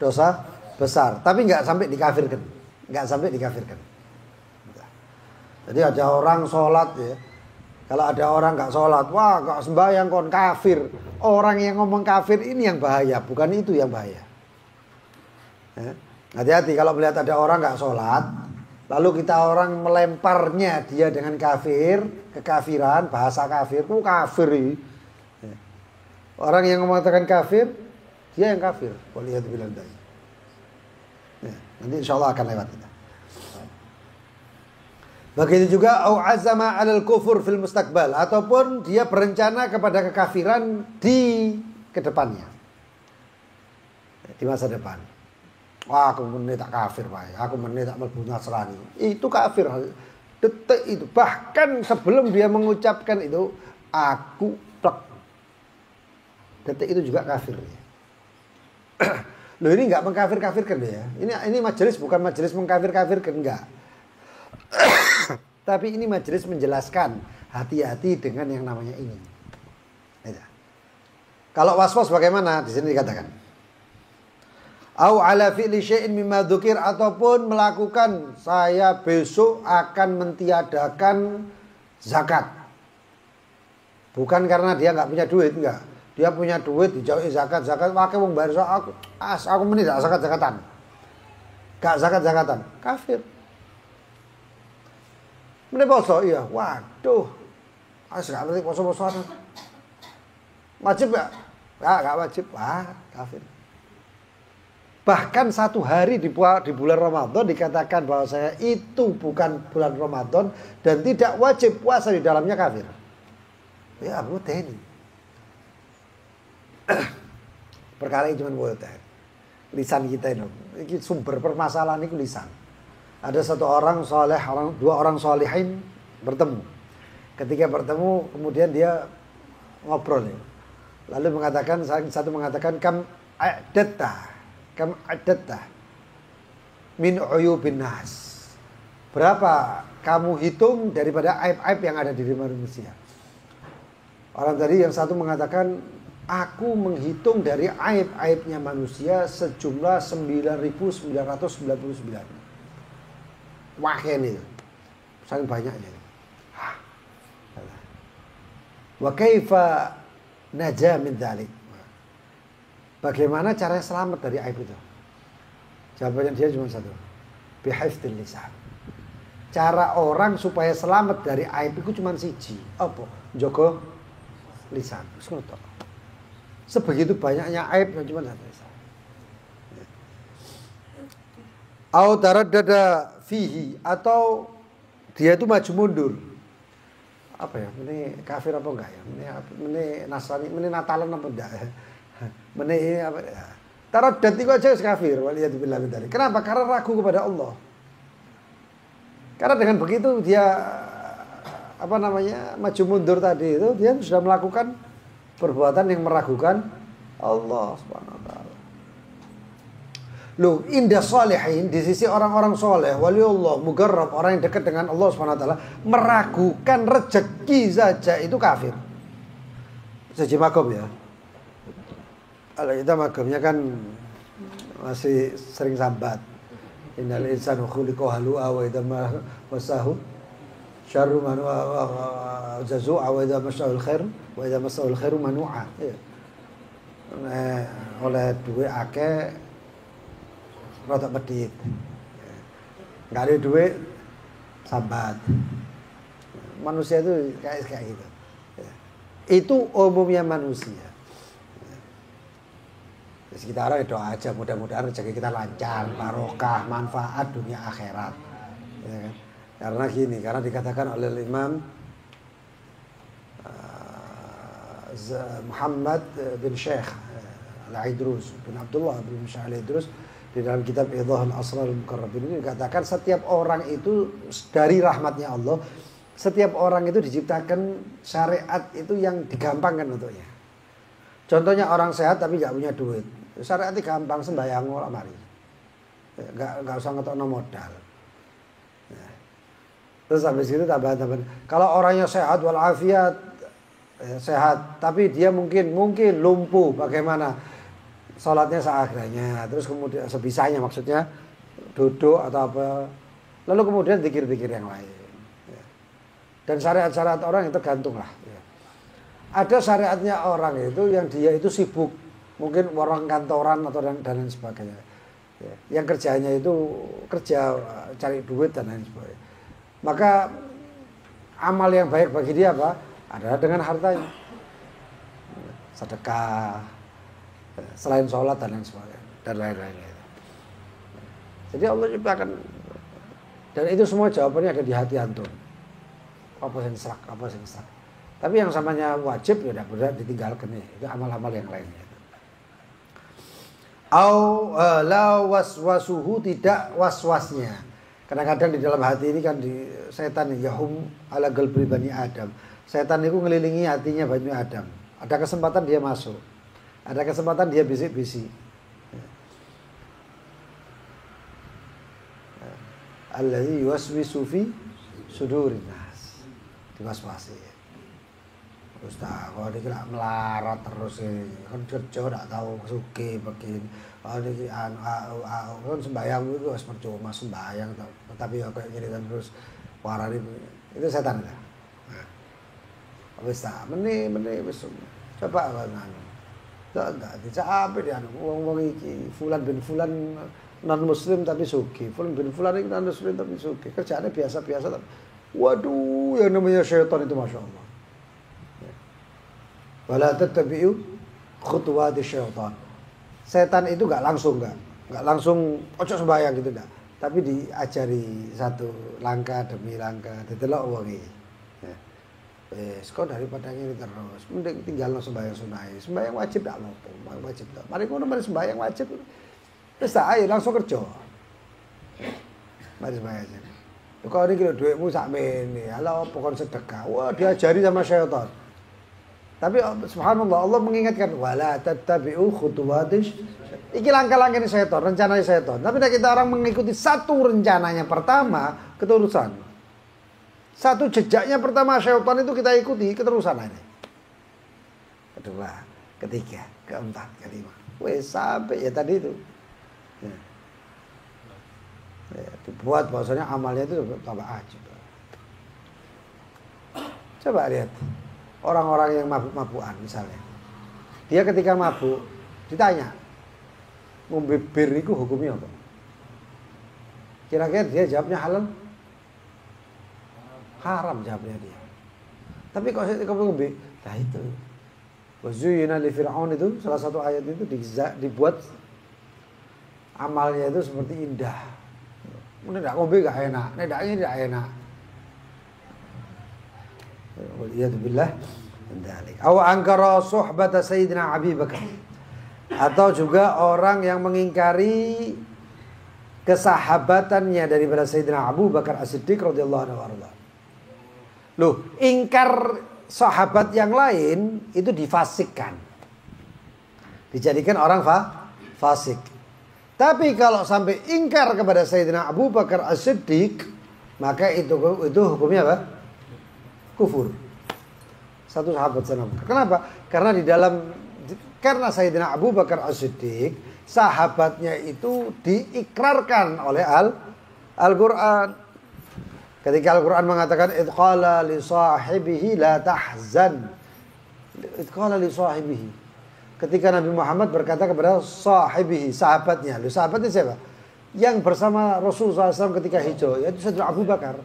dosa besar. Tapi nggak sampai dikafirkan. Nggak sampai dikafirkan. Jadi ada orang sholat ya. Kalau ada orang nggak sholat, wah nggak sembahyang kon kafir. Orang yang ngomong kafir ini yang bahaya, bukan itu yang bahaya. Ya. Hati-hati kalau melihat ada orang nggak sholat, lalu kita orang melemparnya dia dengan kafir, kekafiran, bahasa kafir, itu kafir. Ya. Orang yang mengatakan kafir, dia yang kafir. Waliyatubillah. Ya. Nanti insya Allah akan lewat kita. Begitu juga au azama 'alal kufur fil mustaqbal, ataupun dia berencana kepada kekafiran di kedepannya. Di masa depan. Wah, aku menit tak kafir, Pak. Aku menit tak mlebu Nasrani. Itu kafir. Detik itu. Bahkan sebelum dia mengucapkan itu, aku plek. Detik itu juga kafir. Loh, ini enggak mengkafir-kafirkan ya. Ini majelis bukan majelis mengkafir-kafirkan, enggak. Tapi ini majelis menjelaskan hati-hati dengan yang namanya ini. Kalau waswas bagaimana? Di sini dikatakan. Au ala fi'li syai'in mimma dzukir, ataupun melakukan saya besok akan mentiadakan zakat. Bukan karena dia nggak punya duit, enggak. Dia punya duit dijauhi zakat, pakai wong bayar aku meni tak zakat-zakatan. Gak zakat-zakatan, kafir. Mene poso iya, waduh. Gak ngerti poso-posoan. Wajib gak? Gak wajib. Wah, kafir. Bahkan satu hari di bulan Ramadan dikatakan bahwa saya itu bukan bulan Ramadan dan tidak wajib puasa di dalamnya, kafir. Ya, boleh ini. Perkara ini cuma boleh. Lisan kita ini. Ini sumber permasalahan itu lisan. Ada satu orang soleh, dua orang solehin bertemu. Ketika bertemu, kemudian dia ngobrol. Lalu mengatakan, satu mengatakan, kam adatta min uyubin nas. Berapa kamu hitung daripada aib-aib yang ada di diri manusia? Orang tadi yang satu mengatakan, aku menghitung dari aib-aibnya manusia sejumlah 9.999. Wah ini sangat banyaknya. Wa kaifa najah min dzalik? Bagaimana cara selamat dari aib itu? Jawabannya dia cuma satu. Bihifdzil lisan. Cara orang supaya selamat dari aib itu cuma siji. Apa? Njaga lisan. Wis ngono tok. Sebegitu banyaknya aib yang cuma satu lisan. Au taraddada fihi, atau dia itu maju mundur. Apa ya? Ini kafir apa enggak ya? Ini Nasrani, ini Natalan apa enggak ya? Ini apa ya? Taraddad itu aja kafir, waliyadzubillah min dzalik. Kenapa? Karena ragu kepada Allah. Karena dengan begitu dia maju mundur tadi itu, dia sudah melakukan perbuatan yang meragukan Allah Subhanahu wa taala. Loh, indah salihin, di sisi orang-orang soleh, waliullah, mugarrab, orang yang dekat dengan Allah Subhanahu wa taala, meragukan rezeki saja itu kafir. Sejak magom ya. Kalau kita magomnya kan masih sering sambat. Innal insana khuliqa halu'a wa idza masahu syarru manu'a jazua wa idza masahu khairu manu'a. Oleh duit akeh rada medhit. Enggak ada duit sambat. Manusia itu kayak gitu. Itu umumnya manusia. Kita orang doa aja, mudah-mudahan rezeki kita lancar, barokah, manfaat dunia akhirat. Ya kan? Karena gini, karena dikatakan oleh Imam Muhammad bin Syekh Al-Idrus bin Abdullah bin Syekh Al-Idrus di dalam kitab Idhahul Asrar Al-Mukarrabin ini dikatakan setiap orang itu dari rahmatnya Allah, setiap orang itu diciptakan syariat itu yang digampangkan untuknya. Contohnya orang sehat tapi nggak punya duit. Syariat gampang, sembahyang ora mari. Enggak usah ngetokno modal. Ya. Terus habis itu tambah-tambah. Kalau orangnya sehat walafiat, sehat, tapi dia mungkin lumpuh, bagaimana? Salatnya seadanya, terus kemudian sebisanya, maksudnya duduk atau apa. Lalu kemudian zikir-zikir yang lain. Ya. Dan syariat-syariat orang itu tergantung lah. Ya. Ada syariatnya orang itu yang dia itu sibuk. Mungkin orang kantoran atau dan lain sebagainya. Ya, yang kerjanya itu kerja cari duit dan lain sebagainya. Maka amal yang baik bagi dia apa? Adalah dengan hartanya. Sedekah, selain sholat dan lain sebagainya. Dan lain-lain. Jadi Allah ciptakan. Dan itu semua jawabannya ada di hati antum. Apa yang serak. Tapi yang samanya wajib ya tidak boleh ditinggalkan ya. Itu amal-amal yang lainnya. La waswasuhu, tidak waswasnya. Kadang-kadang di dalam hati ini kan di setan yahum ala qalbi bani Adam. Setan itu ngelilingi hatinya Bani Adam. Ada kesempatan dia masuk. Ada kesempatan dia bisik-bisik. Allazi yuwaswisu fi sudurin nas. Diwaswasi. Ustaz, kalau dia kira melarat terus kan kerja tak tahu suki begini. Kalau dia kan sembahyang itu harus percuma sembahyang, tapi ya kayak gini kan terus warani itu setan lah. Wis tak meni coba kan. Enggak dicape dia wong iki fulan bin fulan non muslim tapi suki. Fulan bin fulan iki non muslim tapi suki. Kerjaannya biasa-biasa tapi waduh yang namanya syaitan itu Masya Allah. Wala tattabi'u khutuwati syaitan. Setan itu enggak langsung ojo sembahyang gitu enggak. Tapi diajari satu langkah demi langkah, ditelok wong iki. Ya. Kok daripada ngene terus, mending tinggalno sembahyang sunah. Sembahyang wajib enggak apa-apa, wajib enggak. Mari ngono mari sembahyang wajib. Wis tak ayo langsung kerja. Mari sembahyang. Kok iki lho dhuwitmu sakmene, ala apa kon sedekah. Wah, diajari sama syaitan. Tapi subhanallah Allah mengingatkan wala tattabi'u khutuwatis. Iki langkah-langkah ini setan, rencananya setan. Tapi kita orang mengikuti satu rencananya pertama, keterusan. Satu jejaknya pertama setan itu kita ikuti, keterusan aja. Kedua, ketiga, keempat, kelima. Wes sampai ya tadi itu. Ya, dibuat bahwasanya amalnya itu tambah aja. Coba lihat. Orang-orang yang mabuk-mabukan misalnya. Dia ketika mabuk ditanya, ngombe bir itu hukumnya apa? Kira-kira dia jawabnya halal? Haram jawabnya dia. Tapi kalau saya ngombe, nah itu. Wazuyina li Fir'aun itu salah satu ayat itu dibuat amalnya itu seperti indah. Ini tidak ngombe gak enak, ini tidak enak. Waliyadzubillah. Aw angkara suhbata Sayyidina Abi Bakar. Atau juga orang yang mengingkari kesahabatannya daripada Sayyidina Abu Bakar As-Siddiq radhiyallahu anhu. Loh, ingkar sahabat yang lain itu difasikkan. Dijadikan orang fasik. Tapi kalau sampai ingkar kepada Sayyidina Abu Bakar As-Siddiq, maka itu hukumnya apa? Kufur. Satu sahabat sana. Kenapa? Karena Sayyidina Abu Bakar As-Siddiq, sahabatnya itu diikrarkan oleh Al-Quran. Ketika Al-Quran mengatakan idh qala li sahibihi la tahzan. Idh qala li sahibihi. Ketika Nabi Muhammad berkata kepada sahibihi, sahabatnya. Loh, sahabatnya siapa? Yang bersama Rasulullah SAW ketika hijrah, yaitu Sayyidina Abu Bakar.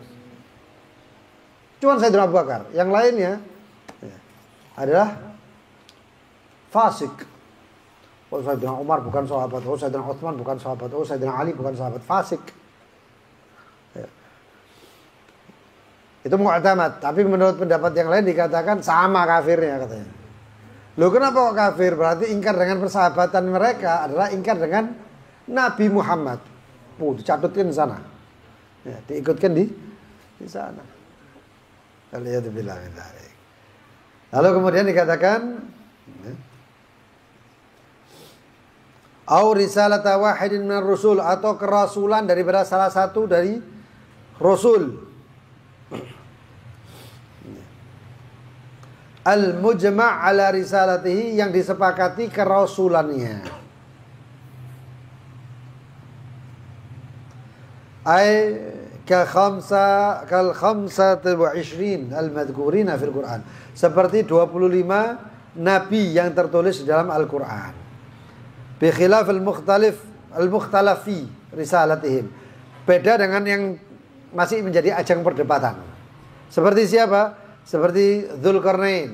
Cuman Sayyidina Abu Bakar. Yang lainnya adalah fasik. Oh, Sayyidina Umar bukan sahabat. Oh, Sayyidina Utsman bukan sahabat. Oh, Sayyidina Ali bukan sahabat. Fasik. Itu mu'tamad. Tapi menurut pendapat yang lain dikatakan sama kafirnya katanya. Loh, kenapa kok kafir? Berarti ingkar dengan persahabatan mereka adalah ingkar dengan Nabi Muhammad. Dicatatkan di sana. Ya, diikutkan di sana. Lalu kemudian dikatakan au risalata wahidin minar rusul, atau kerasulan daripada salah satu dari rasul. Al-mujma' ala risalatihi, yang disepakati kerasulannya. Ay kal khamsati wa 20 al-madhkurina fil Quran. Seperti 25 nabi yang tertulis di dalam Al-Quran. Bi khilaf al-mukhtalafi risalatihim. Beda dengan yang masih menjadi ajang perdebatan. Seperti siapa? Seperti Dzulqarnain.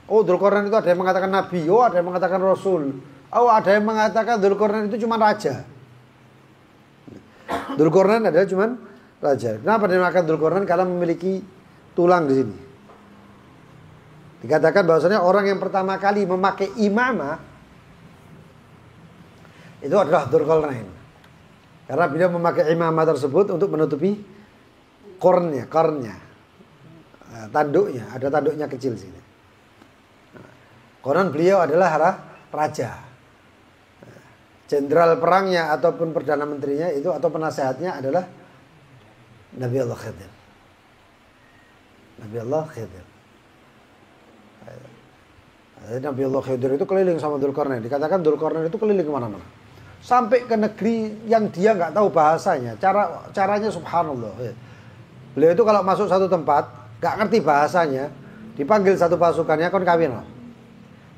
Oh, Dzulqarnain itu ada yang mengatakan nabi, oh ada yang mengatakan rasul. Oh, ada yang mengatakan Dzulqarnain itu cuma raja. Dzulqarnain adalah cuma raja. Kenapa dinamakan Dzulqarnain? Karena memiliki tulang di sini. Dikatakan bahwasanya orang yang pertama kali memakai imamah itu adalah Dzulqarnain. Karena beliau memakai imamah tersebut untuk menutupi kornnya. Tanduknya, ada tanduknya kecil sini. Konon beliau adalah raja. Jenderal perangnya ataupun perdana menterinya itu atau penasehatnya adalah Nabi Allah Khidir. Nabi Allah Khidir. Nabi Allah Khidir itu keliling sama Dzulqarnain. Dikatakan Dzulqarnain itu keliling kemana-mana. Sampai ke negeri yang dia nggak tahu bahasanya. Caranya subhanallah. Beliau itu kalau masuk satu tempat gak ngerti bahasanya, dipanggil satu pasukannya, kon kawin loh.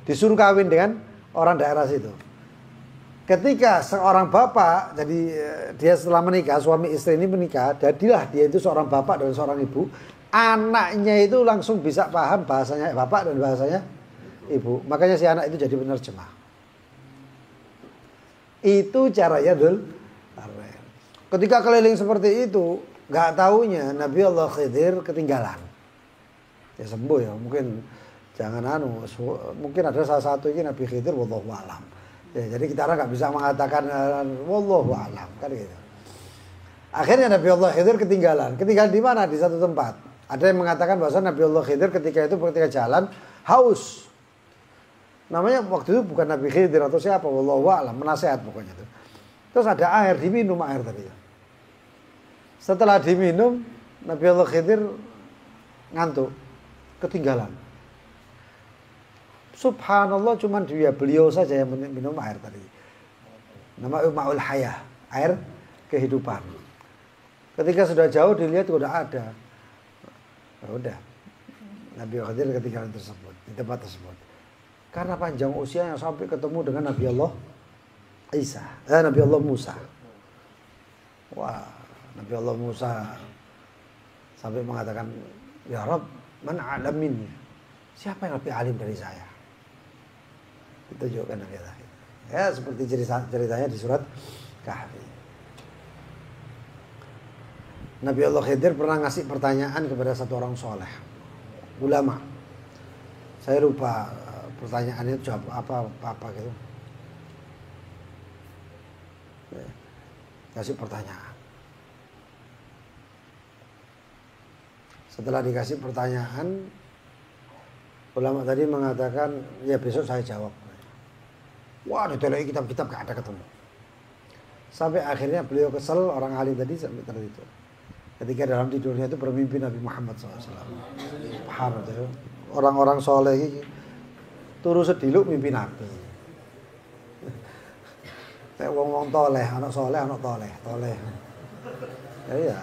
Disuruh kawin dengan orang daerah situ. Ketika seorang bapak, jadi dia setelah menikah, suami istri ini menikah, jadilah dia itu seorang bapak dan seorang ibu. Anaknya itu langsung bisa paham bahasanya bapak dan bahasanya ibu. Makanya si anak itu jadi penerjemah. Itu caranya Dzulqarnain. Ketika keliling seperti itu, gak taunya Nabi Allah Khidir ketinggalan. Ya sembuh ya, mungkin jangan mungkin ada salah satu ini Nabi Khidir wallahu alam. Ya, jadi kita orang nggak bisa mengatakan wallahu alam kan gitu. Akhirnya Nabi Allah Khidir ketinggalan di mana? Di satu tempat. Ada yang mengatakan bahwa Nabi Allah Khidir ketika jalan haus. Namanya waktu itu bukan Nabi Khidir atau siapa, wallahu alam, penasehat pokoknya itu. Terus ada air, diminum air tadi. Setelah diminum, Nabi Allah Khidir ngantuk. Ketinggalan. Subhanallah, cuman beliau saja yang minum air tadi. Nama Ma'ul Hayah, air kehidupan. Ketika sudah jauh dilihat sudah ada. Udah. Nabi Khidir ketinggalan tersebut, di tempat tersebut. Karena panjang usianya sampai ketemu dengan Nabi Allah Nabi Allah Musa. Wah, Nabi Allah Musa Sampai mengatakan, ya Rabb, man a'lam minni? Siapa yang lebih alim dari saya? Ditunjukkan Nabi Allah. Ya seperti ceritanya di surat Kahfi. Nabi Allah Khidir pernah ngasih pertanyaan kepada satu orang soleh, ulama. Saya lupa pertanyaannya jawab apa gitu. Kasih pertanyaan. Setelah dikasih pertanyaan, ulama tadi mengatakan, ya besok saya jawab. Wah, diteloi kitab-kitab gak ada ketemu. Sampai akhirnya beliau kesel, orang alim tadi sampai tertidur. Ketika dalam tidurnya itu bermimpi Nabi Muhammad SAW. Subhanallah. Orang-orang soleh ini turu sediluk mimpi Nabi. Kayak wong-wong toleh, anak soleh, anak toleh. Ya,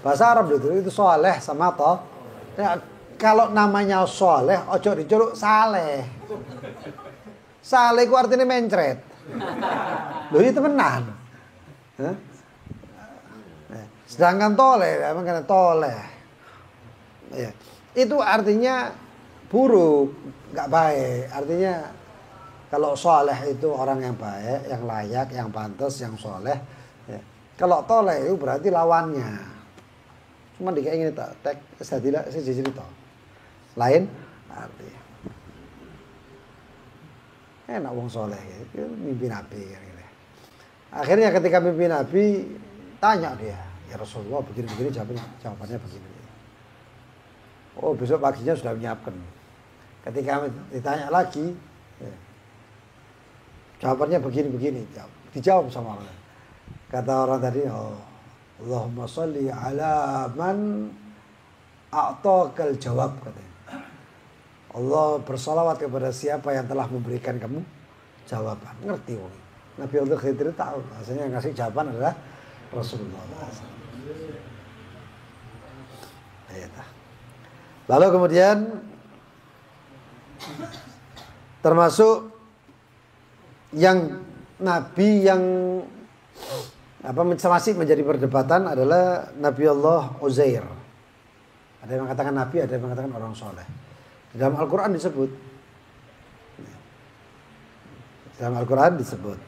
bahasa Arab itu soleh sama toh. Ya, kalau namanya soleh, ojo diculuk saleh. Saleh itu artinya mencret. Loh itu temenan. Sedangkan toleh, emang kena toleh. Ya. Itu artinya buruk, nggak baik. Artinya kalau soleh itu orang yang baik, yang layak, yang pantas, yang soleh. Ya. Kalau toleh itu berarti lawannya. Cuma dikayak ingin tak saya cerita. Lain artinya. Enak wong soleh, gitu. Mimpi Nabi. Gitu. Akhirnya ketika mimpi Nabi, tanya dia. Ya Rasulullah begini-begini jawabannya begini. Oh besok paginya sudah menyiapkan. Ketika ditanya lagi, ya, jawabannya begini-begini. Dijawab sama orang. Kata orang tadi, oh, Allahumma sholli ala man a'taqal jawab katanya. Allah bersalawat kepada siapa yang telah memberikan kamu jawaban. Ngerti wong. Nabi Allah Khidir tahu, rasanya yang kasih jawaban adalah Rasulullah. Lalu kemudian termasuk yang Nabi yang masih menjadi perdebatan adalah Nabi Allah Uzair. Ada yang mengatakan Nabi, ada yang mengatakan orang soleh. Di dalam Al-Quran disebut. Dalam Al-Quran disebut.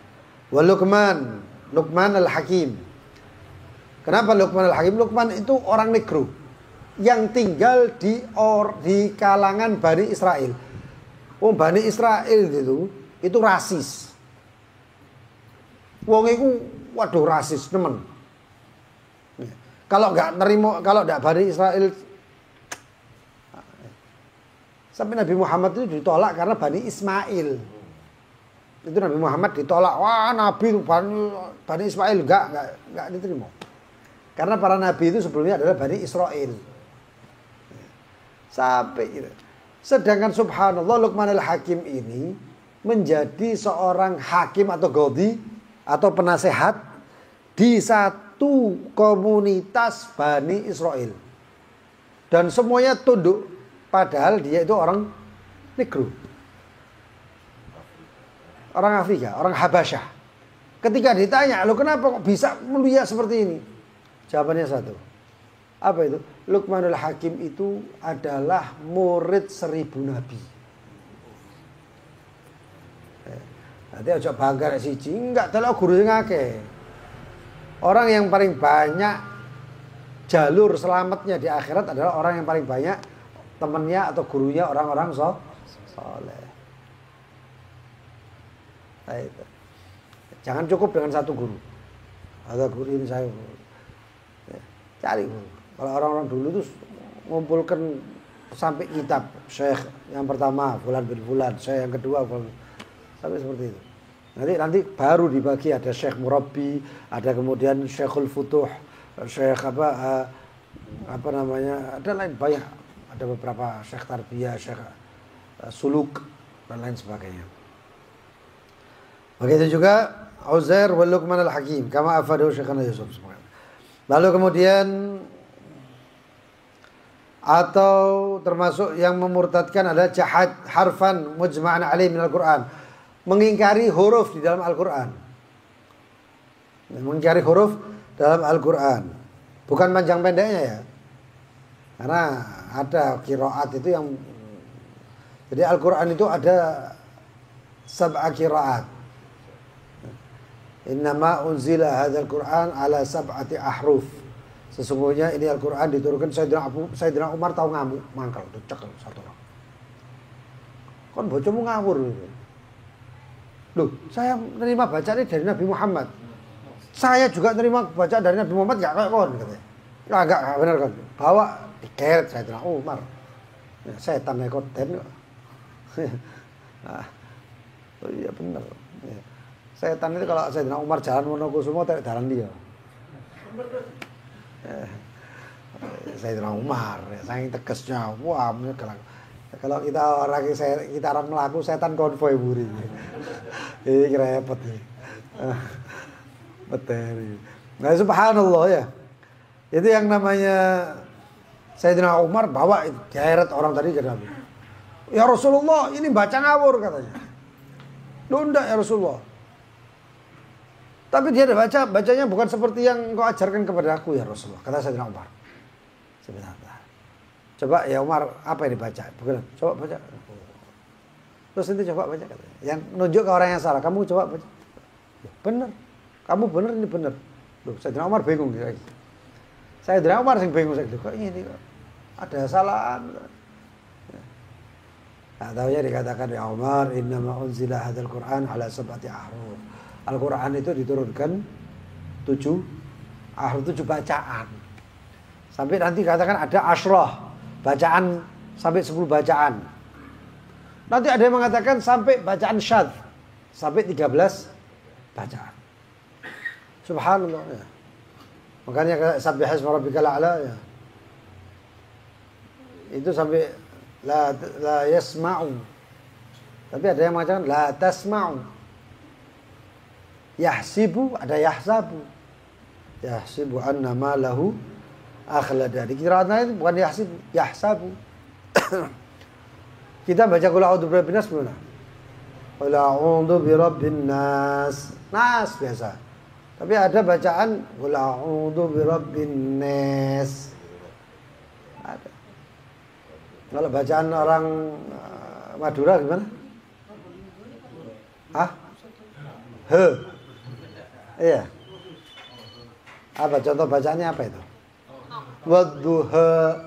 Wa Luqman al-Hakim. Kenapa Luqman al-Hakim? Luqman itu orang negro yang tinggal di kalangan Bani Israel. Wong Bani Israel itu rasis. Wong itu waduh rasis temen. Kalau nggak nerima, kalau nggak Bani Israel, sampai Nabi Muhammad itu ditolak karena Bani Ismail. Itu Nabi Muhammad ditolak. Wah Nabi itu Bani Ismail nggak diterima. Karena para Nabi itu sebelumnya adalah Bani Israel. Sampai itu. Sedangkan subhanallah Luqman al-Hakim ini menjadi seorang hakim atau qadhi atau penasehat di satu komunitas Bani Israel. Dan semuanya tunduk. Padahal dia itu orang negro. Orang Afrika, orang Habasyah. Ketika ditanya, lo kenapa kok bisa mulia seperti ini? Jawabannya satu. Apa itu? Luqmanul Hakim itu adalah murid 1000 nabi. Nanti aja bangga siji, enggak telok guru sing akeh. Orang yang paling banyak jalur selamatnya di akhirat adalah orang yang paling banyak temannya atau gurunya orang-orang soleh. Nah, itu. Jangan cukup dengan satu guru. Ada guru ini saya cari guru. Kalau orang-orang dulu itu ngumpulkan sampai kitab Syekh yang pertama Fulan bin Fulan, Syekh yang kedua Fulan, sampai seperti itu. Nanti baru dibagi ada Syekh Murabbi, ada kemudian Syekhul Futuh, Syekh apa namanya, ada lain banyak. Ada beberapa Syekh Tarbiyah, Syekh Suluk dan lain sebagainya. Begitu juga Uzair wa Luqman al-Hakim kama afadahu Syekhana Yusuf. Lalu kemudian atau termasuk yang memurtadkan adalah jahad harfan mujma'an alaih minal Qur'an, mengingkari huruf di dalam Al-Qur'an. Mengingkari huruf dalam Al-Qur'an. Bukan panjang pendeknya ya. Karena ada qiraat itu yang, jadi Al-Quran itu ada sab'a qiraat. Innama unzila hadzal Quran ala sab'ati ahruf. Sesungguhnya ini Al-Quran diturunkan Sayyidina Umar tahu ngamuk, mangkal tuh cekel satu orang. Kon bojomu ngawur. Loh, saya menerima bacaan ini dari Nabi Muhammad. Saya juga terima bacaan dari Nabi Muhammad enggak kayak kon katanya. Enggak benar kan. Bawa dikeret Sayyidina Umar. Ya, setan ekoten. Nah, oh iya benar. Ya. Setan itu kalau Sayyidina Umar jalan Wonokusumo tarik dalan dia. Sayyidina Umar, ya, saking tegasnya, wah, kalau kita orang melaku setan konvoy buri. Ini repot nih. Betul. Nah, subhanallah ya. Itu yang namanya Sayyidina Umar bawa geret orang tadi ke Nabi. Ya Rasulullah, ini baca ngawur katanya. Loh enggak ya Rasulullah. Tapi dia bacanya bukan seperti yang kau ajarkan kepada aku ya Rasulullah. Kata Sayyidina Umar. Sebentar. Coba ya Umar, apa yang dibaca? Bukan, coba baca. Terus nanti coba baca katanya. Yang nunjuk ke orang yang salah, kamu coba baca. Bener. Kamu bener, ini bener. Loh, Sayyidina Umar bingung. Sayyidina Umar sing bingung. Kok ini ada kesalahan. Nah, tahunya dikatakan ya Umar, innama unzila hadzal Qur'an ala sab'ati ahruf. Al-Quran itu diturunkan 7 bacaan. Sampai nanti katakan ada asyrah bacaan, sampai 10 bacaan. Nanti ada yang mengatakan sampai bacaan syadz, sampai 13 bacaan. Subhanallah ya. Makanya sabbihisma rabbikal a'la ya. Itu sampai la yasma'u. Tapi ada yang mengatakan la tasma'u. Yahsibu, ada yahsabu. Yahsibu anna ma lahu akhlada. Di qiraat lain bukan yahsibu, yahsabu. Kita baca qul a'udzu birabbin nas dulu. Qul a'udzu birabbin nas. Nas biasa. Tapi ada bacaan qul a'udzu birabbin nas. Ada. Kalau bacaan orang Madura gimana? Hah? He. Iya. Apa contoh bacaannya apa itu? Wadduha.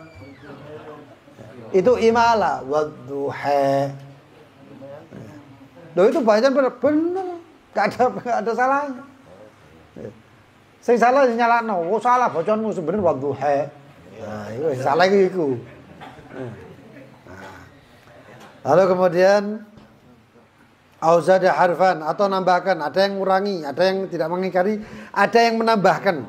Itu imala, wadduha. Loh itu bacaan bener. Enggak ada salahnya. Sing salah nyalahno, oh salah bacaanmu sebenarnya wadduha. Nah, itu salah iku. Lalu kemudian auzada harfan atau nambahkan, ada yang ngurangi, ada yang tidak mengingkari, ada yang menambahkan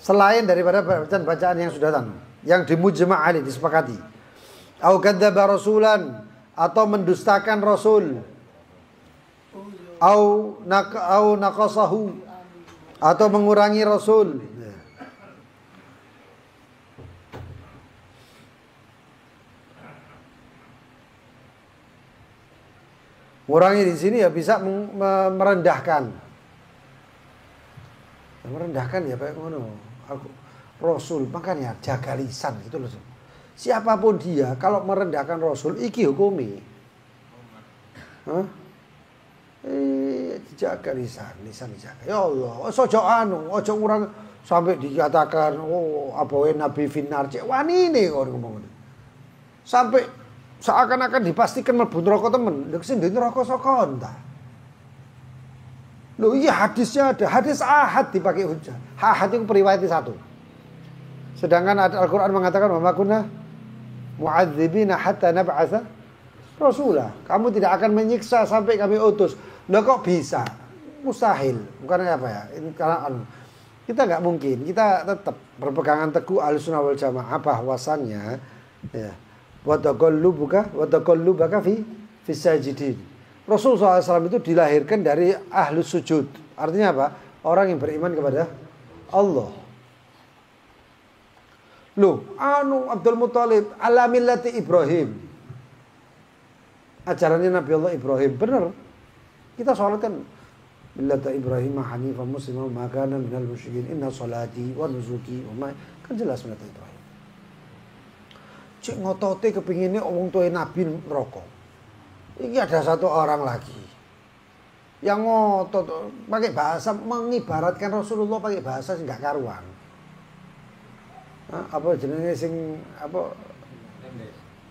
selain daripada bacaan yang sudah datang, yang dimujma' alaihi, disepakati. Au kadzdzaba rasulan, atau mendustakan rasul. Au naqasahu, atau mengurangi rasul. Ngurangi di sini ya bisa merendahkan. Merendahkan ya kayak ngono. Rasul makanya jaga lisan gitu loh. Siapapun dia kalau merendahkan Rasul iki hukumi. Dijaga lisan dijaga. Ya Allah, ojo ngurang sampai dikatakan apa nabi finar cek wanine kok ngomong. Sampai seakan-akan dipastikan mlebu neraka temen. Lha sing neraka saka ta. Loh iya hadisnya ada. Hadis ahad dipakai hujah. Ahad itu periwayat satu. Sedangkan Al-Qur'an mengatakan wa ma kunna mu'adzibina hatta nab'atsa rasulah. Kamu tidak akan menyiksa sampai kami utus. Loh kok bisa? Mustahil. Bukan apa ya? Karena kita enggak mungkin. Kita tetap berpegangan teguh Ahlussunnah wal Jamaah bahwasannya ya wa taqallubaka fi sajidin. Rasulullah SAW itu dilahirkan dari ahlus sujud. Artinya apa? Orang yang beriman kepada Allah. Loh, Abdul Muthalib ala millati Ibrahim. Ajarannya Nabi Allah Ibrahim. Benar. Kita sholat kan millata Ibrahim hanifan musliman ma kana minal musyrikin. Inna salati wa nusuki wa ma, kan jelas millata Ibrahim. cik ngotote kepinginnya wong tuwe Nabi neraka. Ini ada satu orang lagi yang ngotot pakai bahasa mengibaratkan Rasulullah pakai bahasa sing gak karuan. Apa jenenge sing apa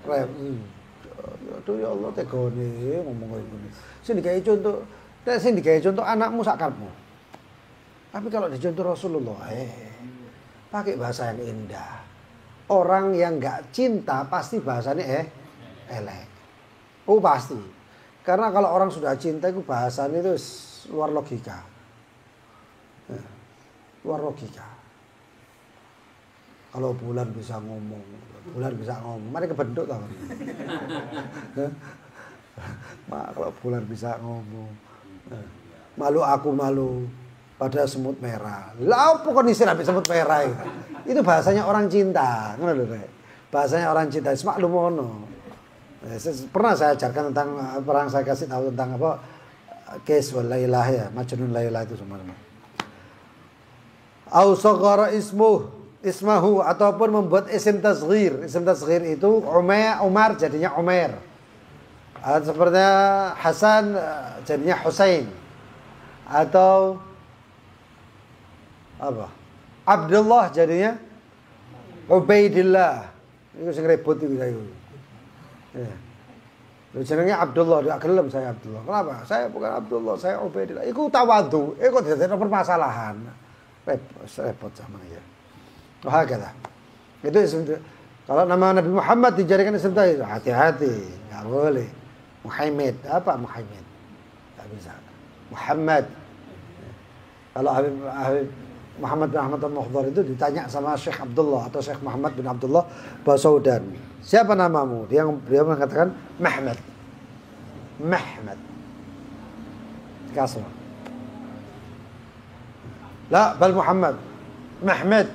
aduh ya Allah tegone ngomong kayak gini. Sing digawe contoh anakmu sak karepmu. Tapi kalau dicontoh Rasulullah, pakai bahasa yang indah. Orang yang nggak cinta pasti bahasanya elek. Oh pasti. Karena kalau orang sudah cinta itu bahasanya itu luar logika. Luar logika. Kalau bulan bisa ngomong. Mari kebentuk tau. Kalau bulan bisa ngomong. Malu aku malu pada semut merah. Lah apa kok istilah semut merah itu? Itu bahasanya orang cinta, ngono lho, Rek. Bahasanya orang cinta, maklum ngono. Pernah saya ajarkan tentang perang, saya kasih tahu tentang apa Qais wal Lailah ya, Majnun Lailah itu semua. Au saghara ismahu ataupun membuat isim tasghir. Isim tasghir itu Umar jadinya Umair. Seperti Hasan jadinya Husain. Atau apa? Abdullah jadinya Ubaidillah. Itu sing repot itu saya. Ya. Jenenge Abdullah, tidak gelem saya Abdullah. Kenapa? Saya bukan Abdullah, saya Ubaidillah. Iku tawadhu, iku dadi permasalahan. Repot sama ya. Wah, kata. Itu kalau nama Nabi Muhammad dijadikan isim tadi, hati-hati, enggak boleh. Muhammad, apa Muhammad? Enggak bisa. Muhammad. Kalau Habib Muhammad bin Ahmad al-Mukhdar itu ditanya sama Syekh Abdullah atau Syekh Muhammad bin Abdullah Basaudan, siapa namamu? Dia mengatakan Mahmad. Kasrah. La bal Muhammad. Mahmad.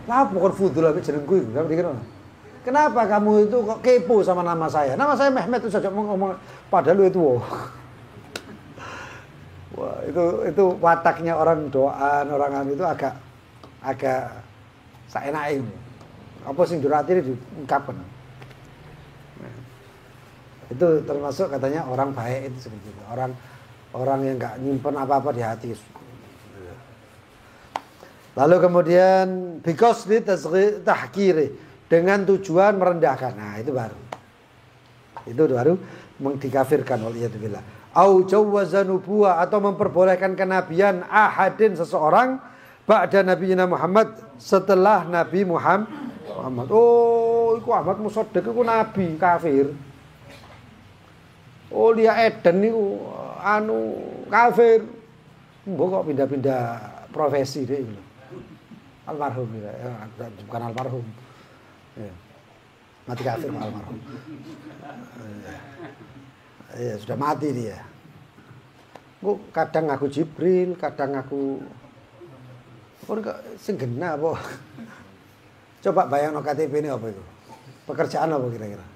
Lah bukan fudul lagi jenengku itu. Kenapa kamu itu kok kepo sama nama saya? Nama saya Mehmet itu saja ngomong padahal itu. Wah, itu wataknya orang doaan, orang itu agak saenake. Apa sing durati diungkapkan. Nah, itu termasuk katanya orang baik itu seperti itu. Orang yang enggak nyimpen apa-apa di hati. Lalu kemudian because di tahkiri dengan tujuan merendahkan. Nah, itu baru. Itu baru dikafirkan waliyadzubillah. Au jawwaza nubuwah atau memperbolehkan kenabian ahadin seseorang ba'da nabiyina Muhammad setelah Nabi Muhammad. Oh, iku Ahmad Musaddiq iku nabi kafir. Oh, Lia Eden niku kafir. Mbok kok pindah-pindah profesi deh itu. Almarhum ya, bukan almarhum. Ya. Mati kafir almarhum. Ya, sudah mati dia. Kadang aku Jibril, kadang aku sing genah apa? Coba bayangno KTP ini apa itu? Pekerjaan apa kira-kira?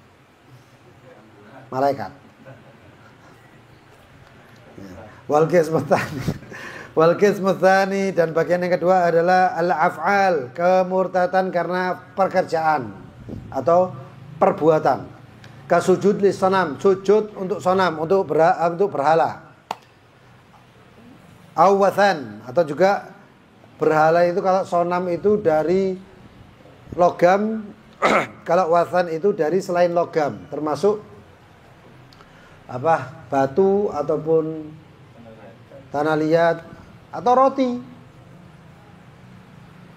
Malaikat. Ya. Wal qismu tsani dan bagian yang kedua adalah al-af'al, kemurtatan karena pekerjaan atau perbuatan. Kasujud li sonam, sujud untuk sonam, untuk berhala. Awathan atau juga berhala itu kalau sonam itu dari logam, kalau wathan itu dari selain logam, termasuk apa? Batu ataupun tanah liat atau roti.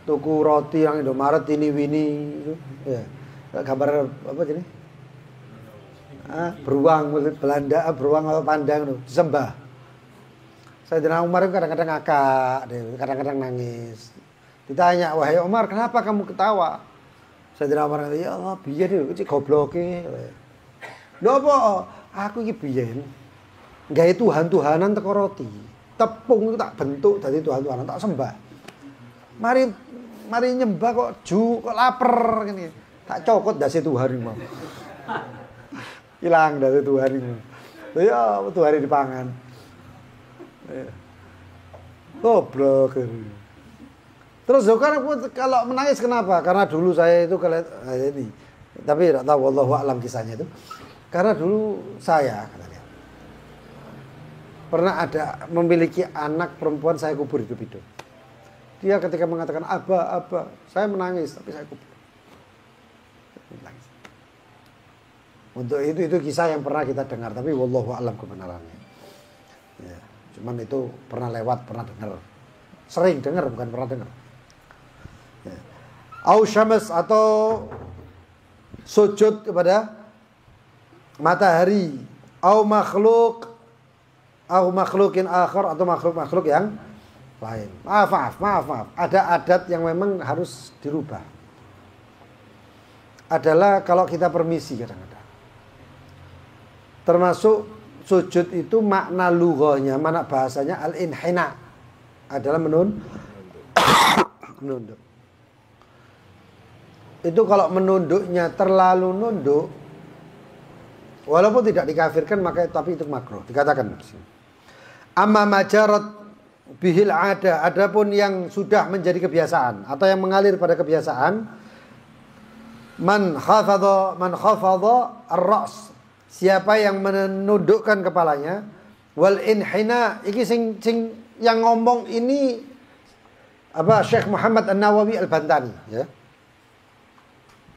Tuku roti yang Indomaret ini itu ya. Gambar apa jadi? Beruang Belanda, beruang atau pandang itu disembah. Sayyidina Umar itu kadang-kadang ngakak, kadang-kadang nangis. Ditanya, wahai Umar, kenapa kamu ketawa? Sayyidina Umar ya Allah, biyen iki gobloke. Lho apa? Aku iki biyen gawe tuhan-tuhanan teko roti. Tepung itu tak bentuk dadi tuhan-tuhanan, tak sembah. Mari nyembah kok lapar ngene. Tak cokot dasi Tuhan iki mau. Hilang dari Tuhan ini. Ya, Tuhan ini dipangan. Goblok. Terus kan aku kalau menangis kenapa? Karena dulu saya itu ini Tapi tidak tahu wallahu a'lam kisahnya itu. Karena dulu saya katanya pernah ada memiliki anak perempuan saya kubur hidup-hidup. Dia ketika mengatakan Aba, saya menangis tapi saya kubur. Menangis. Untuk itu kisah yang pernah kita dengar, tapi wallahu a'lam kebenarannya. Ya, cuman itu pernah lewat, pernah dengar. Sering dengar, bukan pernah dengar. Ya. Au syams atau sujud kepada matahari, au makhlukin akhar, atau makhluk yang lain. Maaf. Ada adat yang memang harus dirubah. Adalah kalau kita permisi kadang-kadang. Termasuk sujud itu makna lughahnya, makna bahasanya al-inhina adalah menunduk. Itu kalau menunduknya terlalu nunduk, walaupun tidak dikafirkan maka tapi itu makruh, dikatakan. Amma majarat bihil ada, adapun yang sudah menjadi kebiasaan atau yang mengalir pada kebiasaan, man khafadha ar-ra's, siapa yang menundukkan kepalanya, wal inhina, iki sing yang ngomong ini apa, Syekh Muhammad An-Nawawi Al-Bantani ya,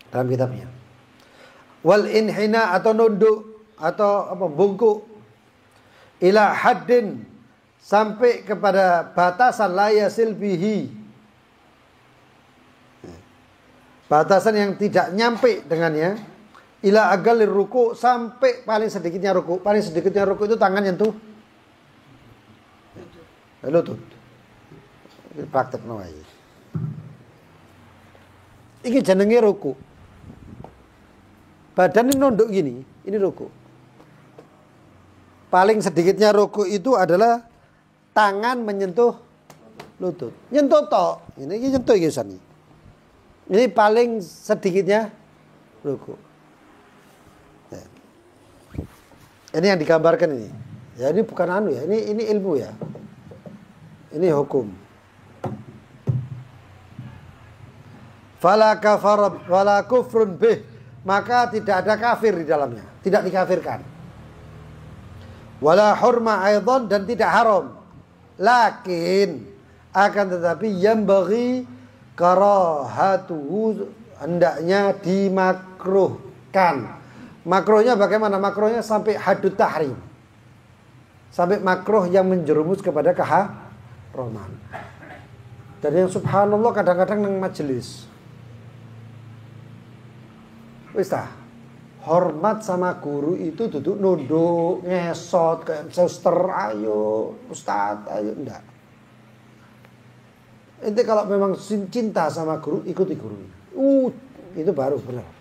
dalam kitabnya. Wal inhina atau nunduk atau apa, bungkuk, ila haddin, sampai kepada batasan la yasil bihi, batasan yang tidak nyampe dengannya, ila agalir ruku, sampai paling sedikitnya ruku. Paling sedikitnya ruku itu tangan nyentuh lutut. Ini praktek nawai. Ini jenenge ruku. Badan ini nunduk gini, ini ruku. Paling sedikitnya ruku itu adalah tangan menyentuh lutut. Nyentuh tok. Ini nyentuh ini. Ini paling sedikitnya ruku. Ya. Ini yang digambarkan ini. Ya, ini bukan anu ya, ini ilmu ya. Ini hukum. Fala kafar wala kufrun bih, maka tidak ada kafir di dalamnya, tidak dikafirkan. Wala hurma aidan, dan tidak haram. Lakin akan tetapi yang bagi karahatuhu, hendaknya dimakruhkan. Makruhnya bagaimana? Makruhnya sampai hadut tahrim, sampai makruh yang menjerumus kepada keharaman. Dan yang subhanallah kadang-kadang nang majelis wis tah, hormat sama guru itu duduk nunduk, ngesot kayak suster, ayo ustaz, ayo, enggak. Ente kalau memang cinta sama guru, ikuti guru. Itu baru benar.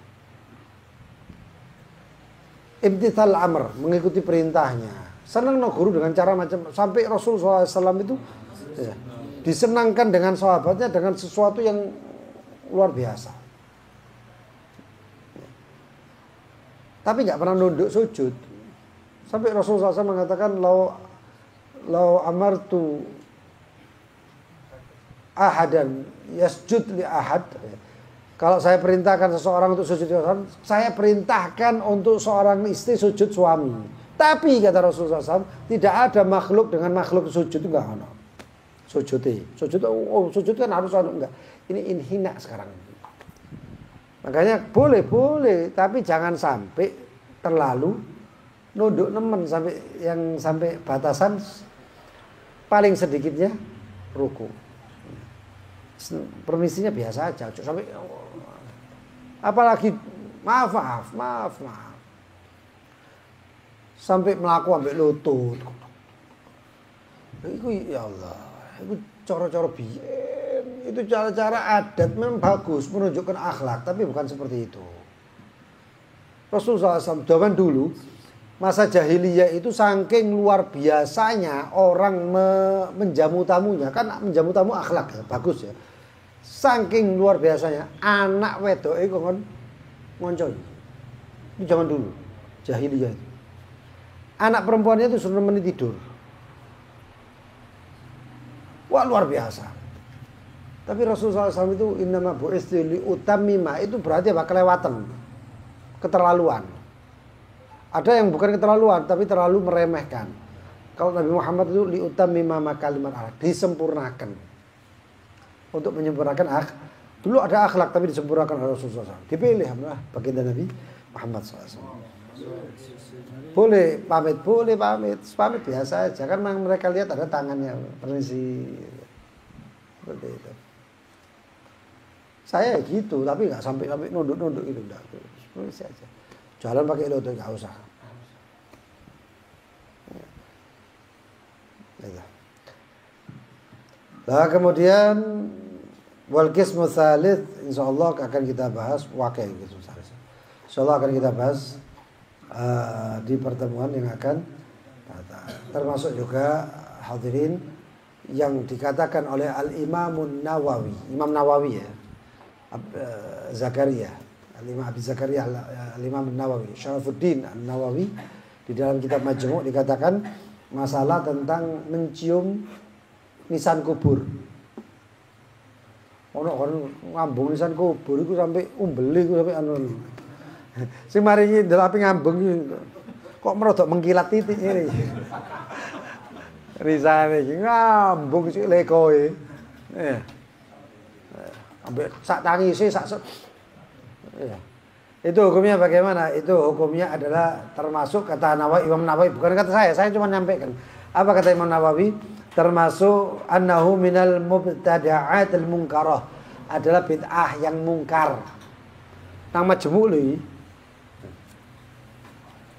Imtithal amr, mengikuti perintahnya. Senang no guru dengan cara macam, sampai Rasulullah SAW itu ya, disenangkan dengan sahabatnya dengan sesuatu yang luar biasa. Tapi nggak pernah nunduk sujud. Sampai Rasulullah SAW mengatakan lau amartu ahadan yasjud li ahad, kalau saya perintahkan seseorang untuk sujud, saya perintahkan untuk seorang istri sujud suami. Tapi kata Rasulullah SAW, tidak ada makhluk dengan makhluk sujud, enggak ada. Sujud kan harus ada, enggak. Ini inhina sekarang. Makanya boleh, tapi jangan sampai terlalu nunduk nemen, sampai batasan paling sedikitnya ruku. Permisinya biasa aja, sampai apalagi maaf. Sampai melaku ambek lutut. Itu ya Allah, itu cara-cara biyen, itu cara-cara adat memang bagus, menunjukkan akhlak, tapi bukan seperti itu. Rasulullah SAW zaman dulu, masa jahiliyah itu saking luar biasanya orang menjamu tamunya, kan menjamu tamu akhlak ya, bagus ya. Saking luar biasanya, anak wedok itu kan ngoncol. Itu zaman dulu, jahiliyah itu. Anak perempuannya itu suruh nemenin tidur. Wah, luar biasa. Tapi Rasulullah SAW itu innama bu'istu li utammima, itu berarti apa? Kelewatan. keterlaluan. Ada yang bukan keterlaluan tapi terlalu meremehkan. Kalau Nabi Muhammad itu liutammima makalimat akhlak, disempurnakan. Untuk menyempurnakan dulu ada akhlak tapi disempurnakan oleh Rasulullah SAW. Dipilih baginda Nabi Muhammad SAW. Boleh pamit biasa aja kan mereka lihat ada tangannya, permisi. Seperti itu. Saya gitu, tapi nggak sampai nunduk gitu, enggak. Permisi aja. Jalan pakai lutut nggak usah. Nah, kemudian wal qismu tsalits insyaallah akan kita bahas wakil qismu tsalits. Insyaallah akan kita bahas di pertemuan yang akan datang. Termasuk juga hadirin yang dikatakan oleh Al-Imam Nawawi, Imam Nawawi ya. Zakaria, Al-Imam Abi Zakaria Al-Imam Nawawi, Syarafuddin An-Nawawi di dalam kitab Majmu' dikatakan masalah tentang mencium nisan kubur. Ono orang ngambung nisan kubur iku sampai umbeli iku sampai anu. Sing mari iki ndelapi ngambung kok merodok mengkilat titik ngene. Risane iki ngambung sik lekoe. Ambek sak tangise sak ya. Itu hukumnya bagaimana? Itu hukumnya adalah termasuk kata Nawawi, Imam Nawawi, bukan kata saya cuma nyampaikan. Apa kata Imam Nawawi? Termasuk annahu minal mubtada'atil munkarah, adalah bid'ah yang mungkar. Nang majmu' lho.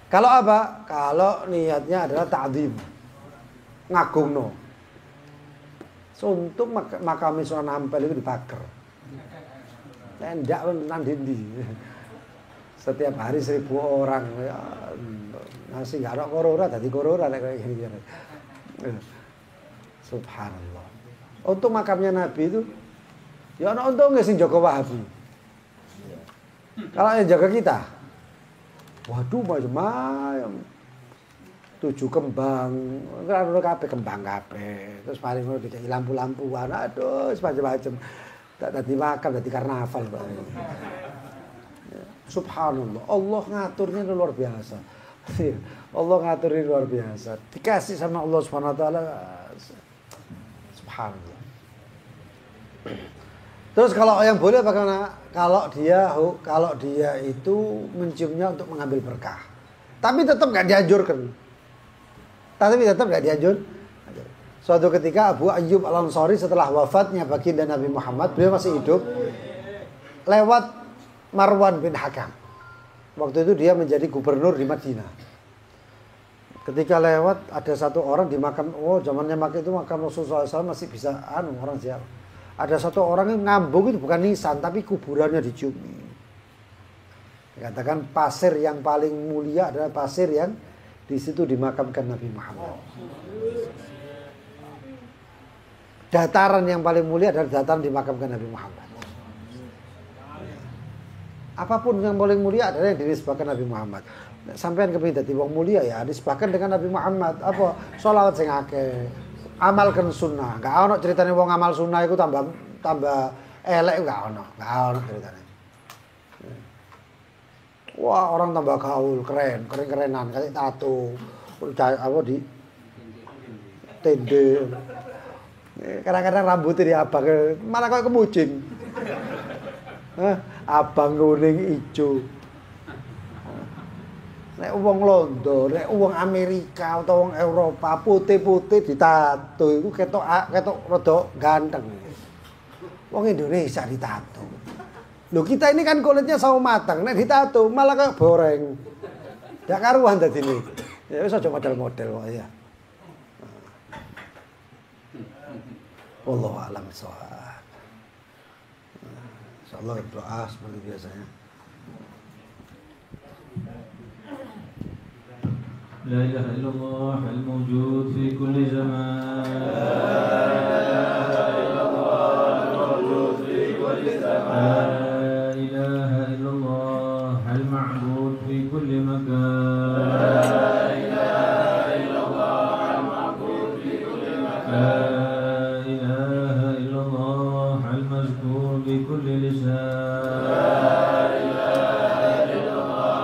Kalau apa? Kalau niatnya adalah ta'zim. Ngagungno. Suntuk makam Sunan Ampel itu dipager. Tendak nang dindi. Setiap hari 1000 orang ya, masih nggak ada corona, tadi corona kayak gini. Subhanallah. Untuk makamnya Nabi itu, ya ada untungnya sih Joko Wahabi. Kalau yang jaga kita, waduh macam-macam. 7 kembang, kan kembang kape, terus paling mau dikasih lampu-lampuan, aduh macam-macam. Tak tadi makan, tadi karnaval. Subhanallah, Allah ngaturnya luar biasa. Allah ngaturnya luar biasa. Dikasih sama Allah Subhanahu wa taala. Subhanallah. Terus kalau yang boleh bagaimana? Kalau dia itu menciumnya untuk mengambil berkah. Tapi tetap enggak dianjurkan. Suatu ketika Abu Ayyub Al-Ansari setelah wafatnya baginda Nabi Muhammad, beliau masih hidup, lewat Marwan bin Hakam. Waktu itu dia menjadi gubernur di Madinah. Ketika lewat ada satu orang di makam, zamannya itu makam Rasulullah SAW masih bisa orang ziarah. Ada satu orang yang ngambung itu bukan nisan tapi kuburannya diciumi. Dikatakan pasir yang paling mulia adalah pasir yang di situ dimakamkan Nabi Muhammad. Dataran yang paling mulia adalah dataran dimakamkan Nabi Muhammad. Apapun yang paling mulia adalah yang dinisbahkan Nabi Muhammad. Sampean kepengin dadi wong mulia ya disebahkan dengan Nabi Muhammad. Apa? Sholawat sing akeh. Amalkan sunnah. Enggak ono ceritane wong amal sunnah iku tambah elek, enggak ono ceritane. Wah, orang tambah gaul, keren-kerenan, kayak tato. Apa di tende. Kadang-kadang rambutnya diabang, malah kayak kemucing. Abang kuning ijo. Nek wong Londo, nek wong Amerika atau wong Eropa putih-putih ditato iku ketok rada ganteng. Wong Indonesia ditato. Loh kita ini kan kulitnya sawo matang, nek ditato malah kayak boreng. Ndak karuan dadine. Ya wis aja model-model kok ya. Wallahu a'lam bishawab. Insyaallah doa seperti biasanya. لا إله إلا الله الموجود في كل زمان. لا إله إلا الله الموجود في كل زمان. لا إله إلا الله المعبود في كل مكان. لا إله إلا الله المذكور بكل لسان. لا إله إلا الله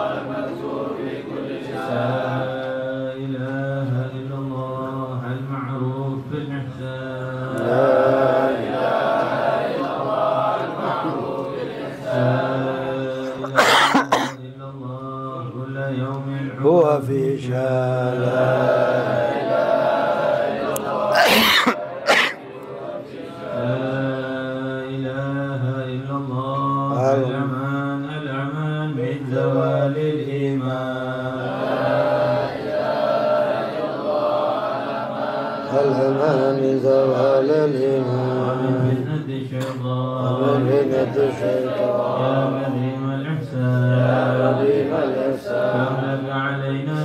وفي شان الأمان من زوال الإيمان الأمان من زوال الإيمان ومن فتنة الشيطان ومن فتنة الشيطان يا كريم الإحسان كم لك علينا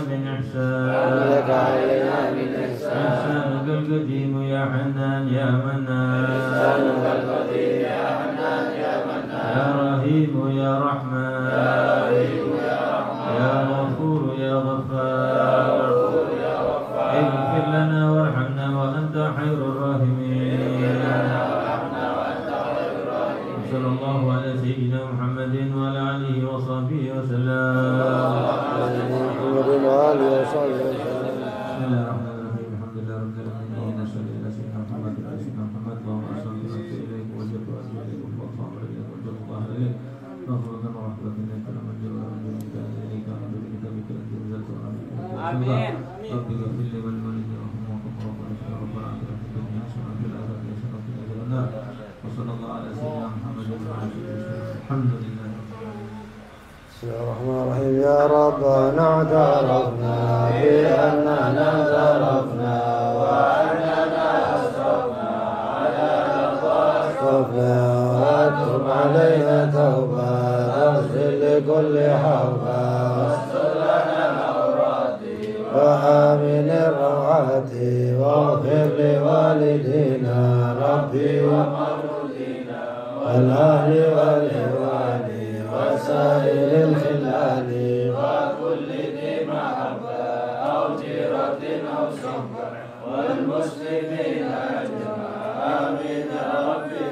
من إحسانك القديم يا حنان يا منان يا رحيم يا رحمن يا غفور يا غفار اغفر لنا وارحمنا وأنت خير الراحمين صلى الله على سيدنا محمد وعلى آله وصحبه وسلم محمد وآله وصحبه وسلم بسم الله الرحمن الرحيم الحمد لله رب العالمين اللهم صل على سيدنا محمد وعلى سيدنا محمد اللهم صل إليك وجهك وأرجو إليك وأطاع إليك وأرجو الله إليك مغفرة ورحمة إليك لمن جل وعلا إليك أعوذ بكتابك الذي أنزلت آمين رب اغفر لي ولوالدي وارحمهم ربنا ربنا آتنا في الدنيا حسنة وفي الآخرة حسنة وقنا عذاب النار وصلى الله على سيدنا محمد وعلى آله وسلم الحمد لله بسم الله الرحمن الرحيم يا ربنا اعترفنا بأننا اعترفنا وأننا أسرفنا على أصرفنا وتب علينا توبة واغفر لكل حوبة واستر لنا العورات وآمن الروعات واغفر لوالدينا ربي ومولودينا والأهل والإخوان وسائر الخلال وكل ذي محبة أو جيرة أو صحبة والمسلمين أجمعين آمين يا ربي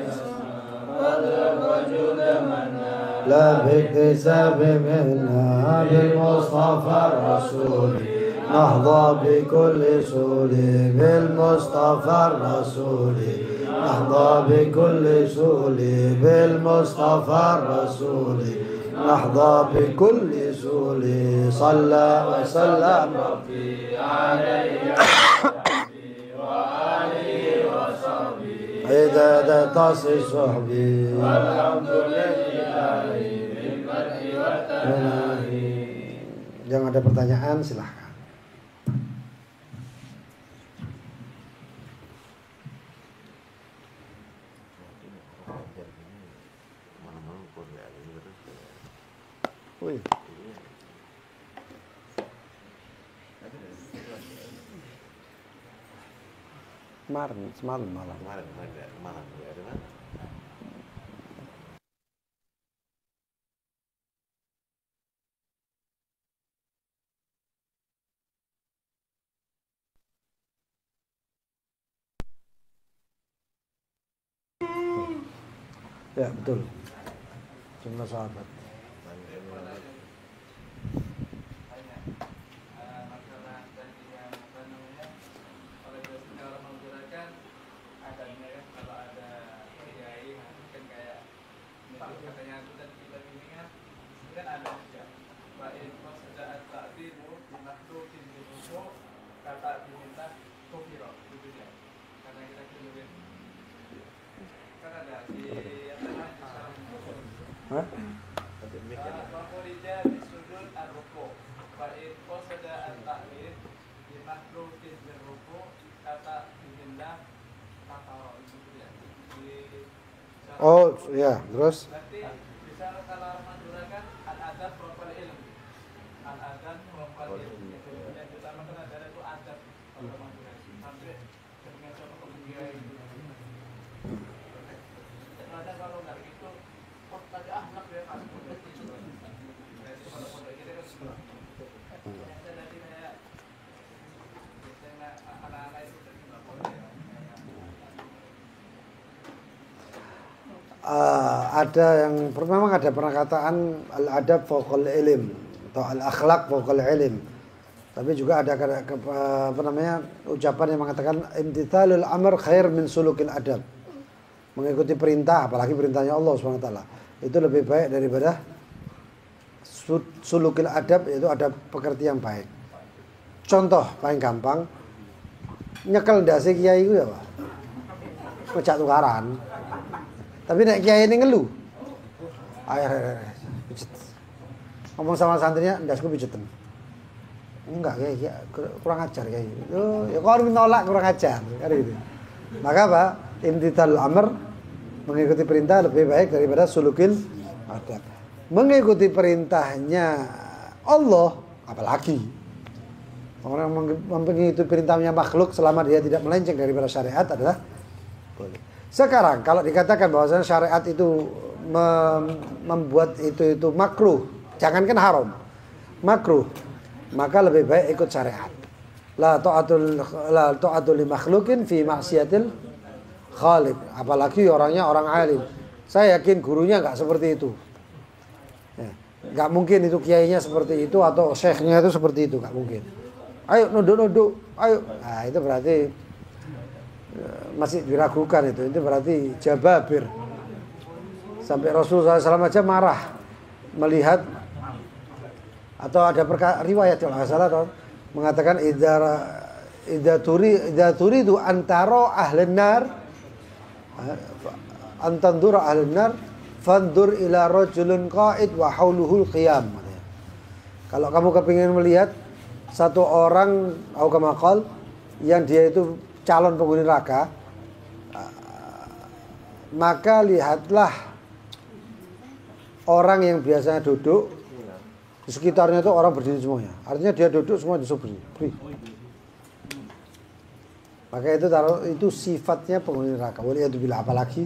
قدرك وجود منا لا باكتساب منا بالمصطفى الرسول نحظى بكل سول بالمصطفى الرسول نحظى بكل سول بالمصطفى الرسول نحظى بكل سول صلى وسلم ربي عليه وآله وصحبه عدد تصي صحبي والحمد لله بالمدح والتناهي. Yang ada pertanyaan silahkan. Wih. Semalam malam. Ya betul. Jumlah sahabat. Oh ya, terus bisa kalau menggunakan al-adab wal ilm. Al-adab wal ilm. Yang pertama kan ada itu adab kalau menggunakan sampai dengan contoh kemudian itu. Ternyata kalau enggak gitu, kok tadi akhlak dia kan. Jadi kalau pondok kita kan jadi kayak anak-anak itu dari pondok. Ada yang memang ada perkataan al-adab fawqal ilm atau al-akhlaq fawqal ilm. Tapi juga ada ucapan yang mengatakan imtithalul amr khair min sulukil adab. Mengikuti perintah, apalagi perintahnya Allah SWT, itu lebih baik daripada sulukil adab, yaitu adab pekerti yang baik. Contoh paling gampang, nyekel ndase kiai iku ya, Pak. Ngejak tukaran. Tapi nek kiai ini ngeluh. Ayo pijet. Ngomong sama santrinya, ndasku pijeten. Enggak kiai, kurang ajar kiai. Ya kok nolak kurang ajar, kan gitu. Maka apa? Imtithalul amr, mengikuti perintah lebih baik daripada sulukil adab. Mengikuti perintahnya Allah, apalagi orang mengikuti perintahnya makhluk selama dia tidak melenceng daripada syariat adalah boleh. Sekarang kalau dikatakan bahwasanya syariat itu membuat itu makruh, jangankan haram, makruh, maka lebih baik ikut syariat. La ta'atul li makhlukin fi maksiatil khaliq. Apalagi orangnya orang alim. Saya yakin gurunya nggak seperti itu. Nggak mungkin itu kiainya seperti itu atau syekhnya itu seperti itu, nggak mungkin. Ayo nunduk, ayo. Nah, itu berarti masih diragukan itu berarti jababir. Sampai Rasulullah SAW aja marah melihat atau ada riwayat kalau nggak salah mengatakan idza turidu antaro ahlen nar antandura ahlen nar fandur ila rajulun qa'id wa hauluhul qiyam. Kalau kamu kepingin melihat satu orang au kama qal yang dia itu calon penghuni neraka, maka lihatlah orang yang biasanya duduk di sekitarnya itu orang berdiri semuanya. Artinya dia duduk semua disuruh berdiri. Maka itu sifatnya penghuni neraka. Waliyadzubillah, apalagi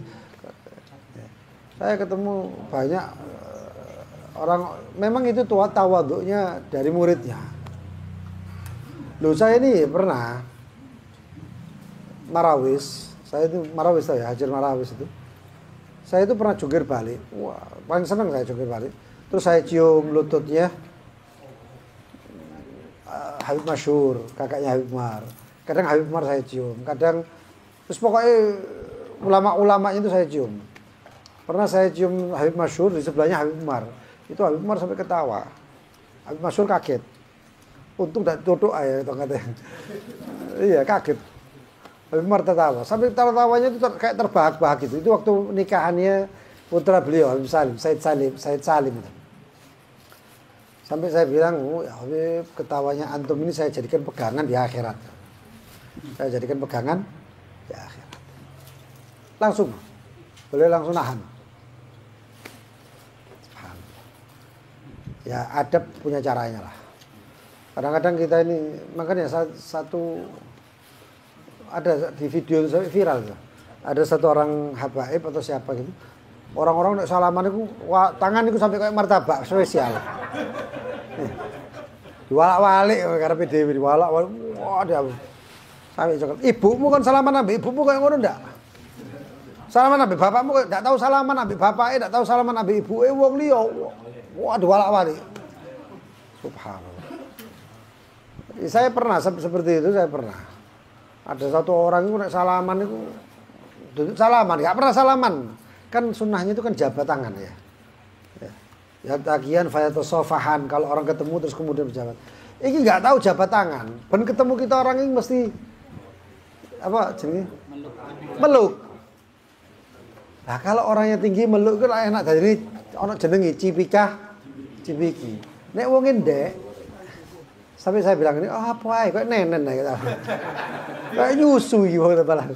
saya ketemu banyak orang memang itu tawaduknya dari muridnya. Loh, saya ini pernah Marawis, saya itu Marawis tahu ya, Hajar Marawis itu. Saya itu pernah jungkir balik. Wah, paling senang saya jungkir balik. Terus saya cium lututnya Habib Masyhur, kakaknya Habib Umar. Kadang Habib Umar saya cium, kadang terus pokoknya ulama-ulamanya itu saya cium. Pernah saya cium Habib Masyhur, di sebelahnya Habib Umar. Itu Habib Umar sampai ketawa. Habib Masyhur kaget. Untung tidak duduk aja katanya. Iya, kaget. Habib Umar tertawa. Sampai tertawanya itu kayak terbahak-bahak gitu. Itu waktu nikahannya putra beliau Habib Salim, Said Salim itu. Sampai saya bilang, "Oh, ya Habib, ketawanya antum ini saya jadikan pegangan di akhirat." Saya jadikan pegangan di akhirat. Langsung. Beliau langsung nahan. Ya, adab punya caranya lah. Kadang-kadang kita ini, makanya ada di video viral tuh. Ada satu orang habaib atau siapa gitu. Orang-orang nek salaman itu tangan itu sampai kayak martabak spesial. Diwalak-walik karepe dhewe diwalak-walik. Wah, dia sampai coklat. Ibumu kan salaman ambek ibumu kayak ngono ndak? Salaman ambek bapakmu kok ndak tahu salaman ambek bapake, ndak tahu salaman ambek ibuke wong liya. Wah, diwalak-walik. Subhanallah. Saya pernah seperti itu, saya pernah. Ada satu orang itu nek salaman itu salaman, enggak pernah salaman. Kan sunnahnya itu kan jabat tangan ya. Ya takian fayatosofahan, kalau orang ketemu terus kemudian berjabat. Ini enggak tahu jabat tangan. Ben ketemu kita orang ini mesti apa jenenge? Meluk. Nah, kalau orangnya tinggi meluk kan enak dari ono jenenge cipiki. Nek wong ndek sampai saya bilang ini, apa ae kok nenen gitu. Kayak nyusu iki wong tebalan.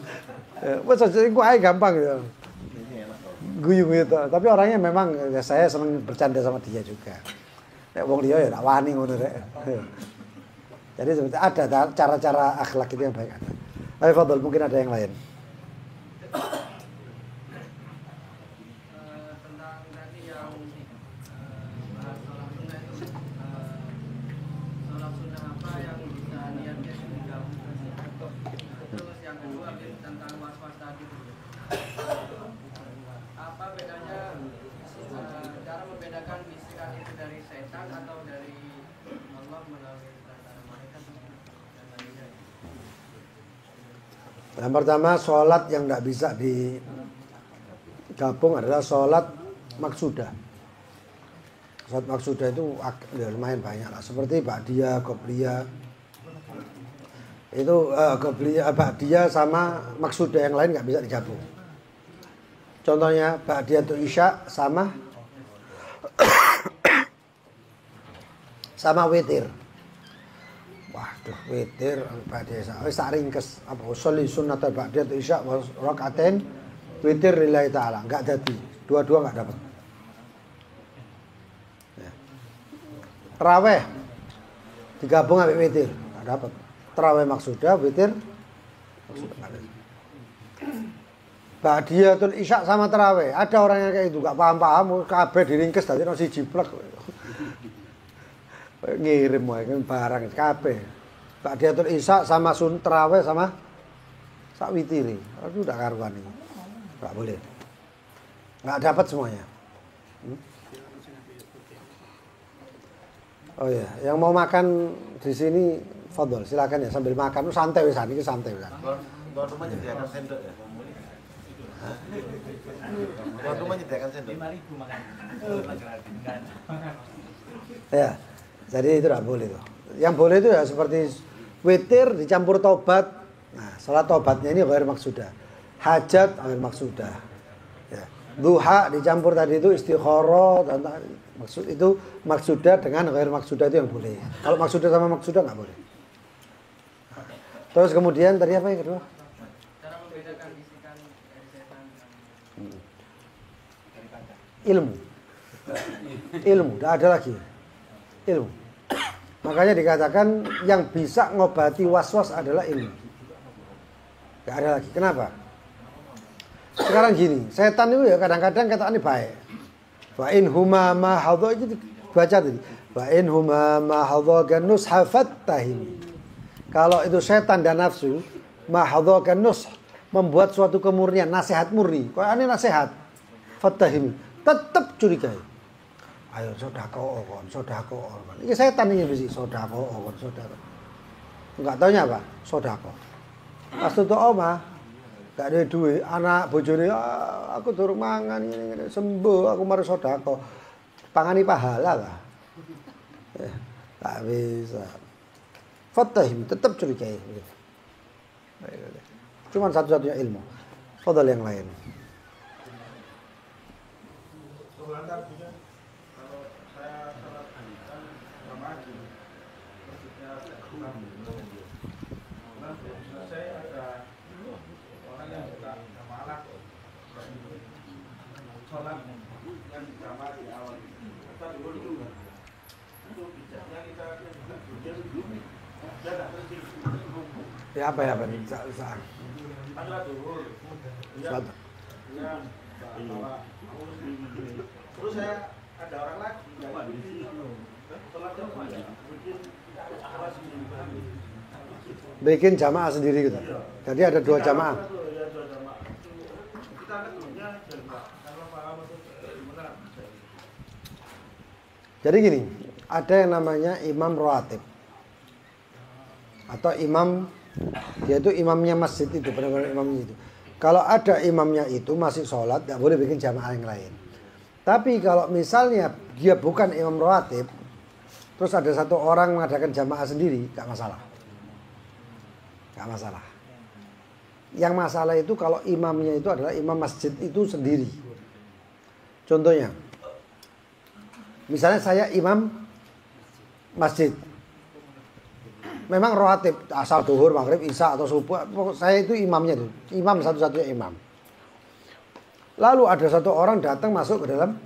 Wes aja iku ae gampang gitu. Guyu gitu. Tapi orangnya memang ya saya senang bercanda sama dia juga. Nek wong liya ya ndak wani ngono rek. Jadi sebenarnya ada cara-cara akhlak itu yang baik. Ayo Fadl, mungkin ada yang lain. Yang pertama, sholat yang tidak bisa digabung adalah sholat maksudah. Sholat maksudah itu ya lumayan banyak lah. Seperti ba'diyah, qobliyah, Itu ba'diyah sama maksudah yang lain nggak bisa digabung. Contohnya ba'diyatul isya sama sama witir. Waduh, witir ba'diyah isya. Wis tak ringkes apa sholli sunnatal ba'diyatul isya wa rakaatain witir lillahi taala. Enggak jadi. Dua-dua enggak dapat. Ya. Tarawih digabung sampai witir, enggak dapat. Tarawih maksudah, witir maksudah. Ba'diyatul isya sama tarawih. Ada orang yang kayak itu enggak paham-paham, kabeh diringkes dadi ono siji plek. Ngirim wae kan barang kabeh. Ba'diyatul isya sama tarawih sama sak witiri. Aduh udah karuan ini. Enggak boleh. Enggak dapat semuanya. Oh ya, yang mau makan di sini fadhol, silakan ya sambil makan. Santai wisan iki santai wisan. Tuan rumah menyediakan sendok ya? Tuan rumah menyediakan sendok. 5.000 makan. Ya. Jadi itu enggak boleh tuh. Yang boleh itu ya seperti witir dicampur tobat. Nah, salat tobatnya ini ghair maksudah. Hajat ghair maksudah. Ya. Duha dicampur tadi itu istikharah dan maksud itu maksudah dengan ghair maksudah itu yang boleh. Kalau maksudah sama maksudah enggak boleh. Terus kemudian tadi apa yang kedua? Cara membedakan bisikan dari setan daripada Ilmu. Ilmu, tidak ada lagi. Ilmu. Makanya dikatakan yang bisa ngobati was-was adalah ilmu. Tidak ada lagi. Kenapa? Sekarang gini, setan itu ya kadang-kadang katakannya baik. Wa in huma ma hadha itu baca tadi. Wa in huma ma hadha ganus hafattahim. Kalau itu setan dan nafsu, ma hadha ganus membuat suatu kemurnian, nasihat murni. Kok aneh nasihat? Fattahim. Tetap curigai. Ayo sedekah kon, sedekah kon. Iki setan iki mesti sedekah kon, sedekah. Enggak taunya apa? Sedekah. Pas tutuk omah, gak ada duit, anak bojone aku durung mangan ngene sembuh, aku mari sedekah. Pangani pahala lah. Tak bisa. Fatahim tetap curigai. Cuma satu-satunya ilmu. Fadhal yang lain. Ya apa ya Pak? Satu. Terus saya ada orang lagi bikin jamaah sendiri gitu. Jadi ada 2 jamaah. Jadi gini, ada yang namanya imam rawatib atau imam, dia itu imamnya masjid itu, benar-benar imamnya itu. Kalau ada imamnya itu masih sholat, nggak boleh bikin jamaah yang lain. Tapi kalau misalnya dia bukan imam rawatib, terus ada satu orang mengadakan jamaah sendiri, nggak masalah. Nggak masalah. Yang masalah itu kalau imamnya itu adalah imam masjid itu sendiri. Contohnya, misalnya saya imam masjid. Memang rawatib, asal duhur, maghrib, isya atau subuh, saya itu imamnya itu. Imam satu-satunya imam. Lalu ada satu orang datang masuk ke dalam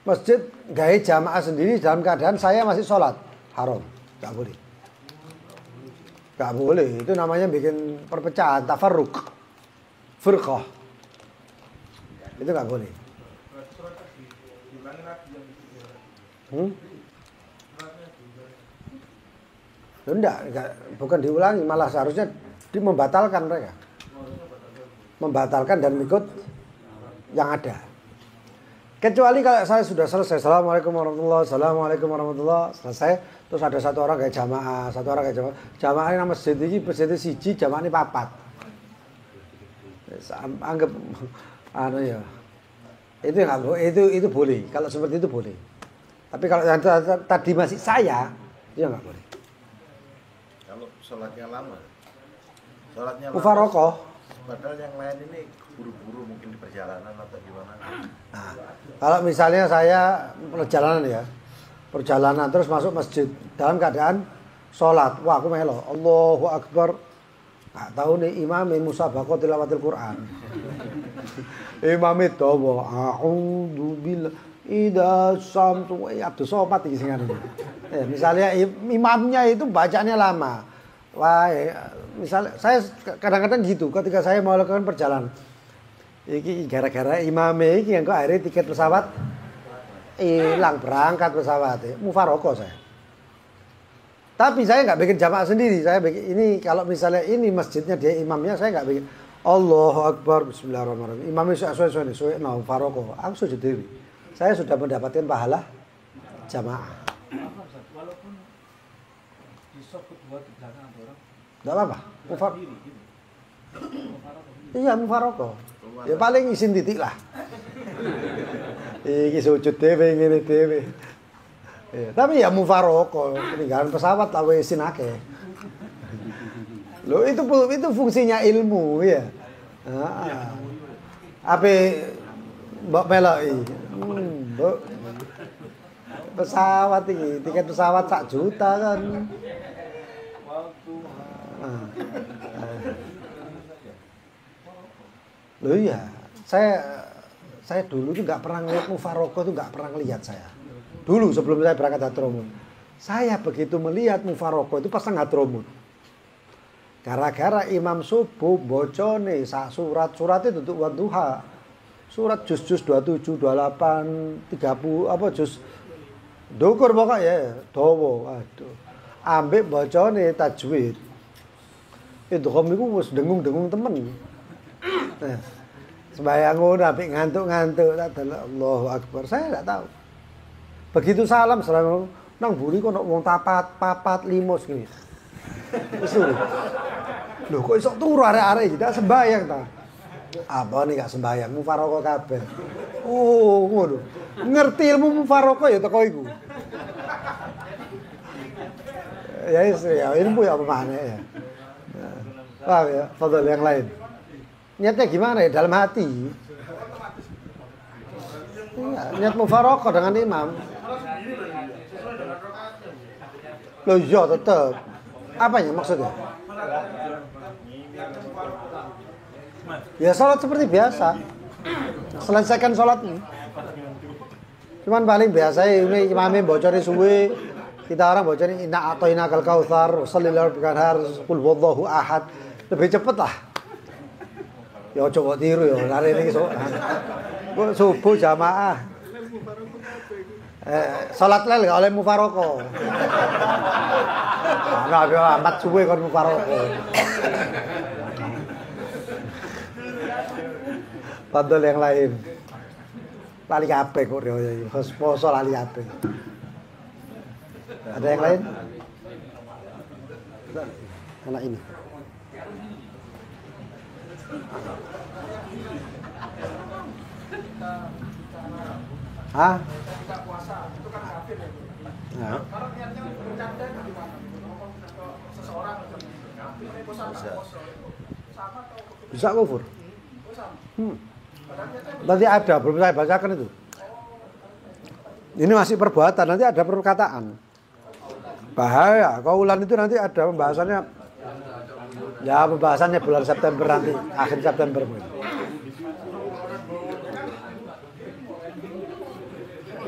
masjid, gaya jamaah sendiri dalam keadaan saya masih sholat. Haram, gak boleh. Gak boleh, itu namanya bikin perpecahan, tafarruq, firqah. Itu gak boleh. Enggak, bukan diulangi, malah seharusnya membatalkan mereka. Membatalkan dan ikut yang ada. Kecuali kalau saya sudah selesai, Assalamualaikum warahmatullahi wabarakatuh, Assalamualaikum warahmatullahi wabarakatuh, selesai, terus ada satu orang kayak jamaah, satu orang kayak jamaah. Jamaah ini nama masjid ini, masjid siji, jamaah ini papat. Anggap anu ya. Itu enggak boleh, itu boleh. Kalau seperti itu boleh. Tapi kalau yang tadi masih saya, itu enggak boleh. kalau sholatnya lama. Sholatnya Mufarokoh. Padahal yang lain ini buru-buru mungkin di perjalanan atau gimana. Nah, kalau misalnya saya perjalanan terus masuk masjid dalam keadaan sholat, wah aku melo, Allahu Akbar. Nggak tahu nih imam musabaqah tilawatil Quran. Imam itu a'udzu billah idza samtu abdus sopat iki sing anu. Misalnya imamnya itu bacanya lama. Wah, misalnya saya kadang-kadang gitu ketika saya mau lakukan perjalanan. Iki gara-gara imame iki engko akhirnya tiket pesawat hilang berangkat pesawat. Mufarokoh saya. Tapi saya nggak bikin jamaah sendiri. Saya bikin ini kalau misalnya ini masjidnya dia imamnya saya nggak bikin Allahu Akbar Bismillahirrahmanirrahim. Imamnya suwe no mufarokoh. Aku sujud dewi. Saya sudah mendapatkan pahala jamaah. Walaupun di sop kedua di belakang ada orang. Enggak apa-apa. Iya mufarokoh. Ya paling isin titik lah. Iki sujud dhewe ngene dhewe. Ya, tapi ya mufarokoh, peninggalan pesawat lah isin akeh. Loh itu fungsinya ilmu ya. Heeh. Ape mbok meloki. Mbok pesawat iki, tiket pesawat 1 juta kan. Loh iya, saya dulu tuh nggak pernah ngeliat mufarokoh tuh nggak pernah ngeliat saya. Dulu sebelum saya berangkat Hadramut, saya begitu melihat mufarokoh itu pas Hadramut. Gara-gara imam subuh bocone sak surat itu untuk wadduha. Surat juz 27, 28, 30 apa juz dukur pokoknya dawa. Aduh. Ambek bocone tajwid. Itu iku wis dengung-dengung temen. Nah, sembayang ngono apik ngantuk-ngantuk tak delok Allahu Akbar. Saya enggak tahu. Begitu salam salam nang buri kok wong papat limos ngene. Wis turu. Lho kok iso turu arek-arek iki tak sembayang ta. Apa nih gak sembayang mufarokoh kabeh. Oh, ngono. Ngerti ilmu mufarokoh ya teko iku. Ya ilmu ya apa maneh ya. Paham ya, fadhil yang lain. Niatnya gimana ya? Dalam hati. Iya, niat mufarokoh dengan imam. Loh iya tetap. Apanya maksudnya? Ya sholat seperti biasa. Selesaikan sholat ini. Cuman paling biasa ini imamnya bocorin suwe. Kita orang bocorin inna a'tainakal kautsar, shollillahi bikanhar, qul huwallahu ahad. Lebih cepet lah. Ya coba tiru ya, hari ini subuh jamaah. Salat lel gak oleh mufarokoh. Nah, amat suwe kon mufarokoh. Padahal yang lain. Lali kabeh kok yo poso lali kabeh. Ada yang lain? Anak ini. Hah? Ketika puasa itu kan kafir ya. Nah. Kalau niatnya bercanda gimana? Ngomong ke seseorang kafir itu sama sama atau Bisa kufur. sama? Nanti ada, belum saya bacakan itu. Ini masih perbuatan, nanti ada perkataan. Bahaya, kaulan itu nanti ada pembahasannya. Ya pembahasannya bulan September nanti, akhir September mungkin.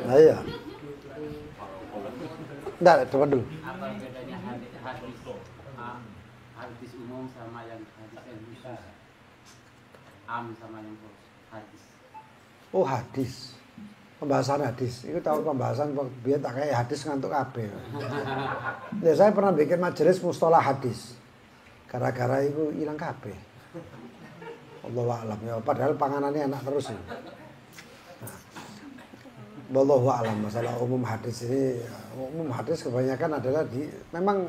Nah iya. Enggak, coba dulu. Apa bedanya hadis umum sama yang hadis yang khusus? Am sama yang hadis. Oh hadis. Pembahasan hadis. Itu tahu pembahasan biar tak kayak hadis ngantuk kabeh. Ya saya pernah bikin majelis mustalah hadis. Gara-gara itu hilang kabeh. Allahu a'lam ya, padahal panganannya enak terus ya. Wallahu a'lam masalah umum hadis ini. Umum hadis kebanyakan adalah memang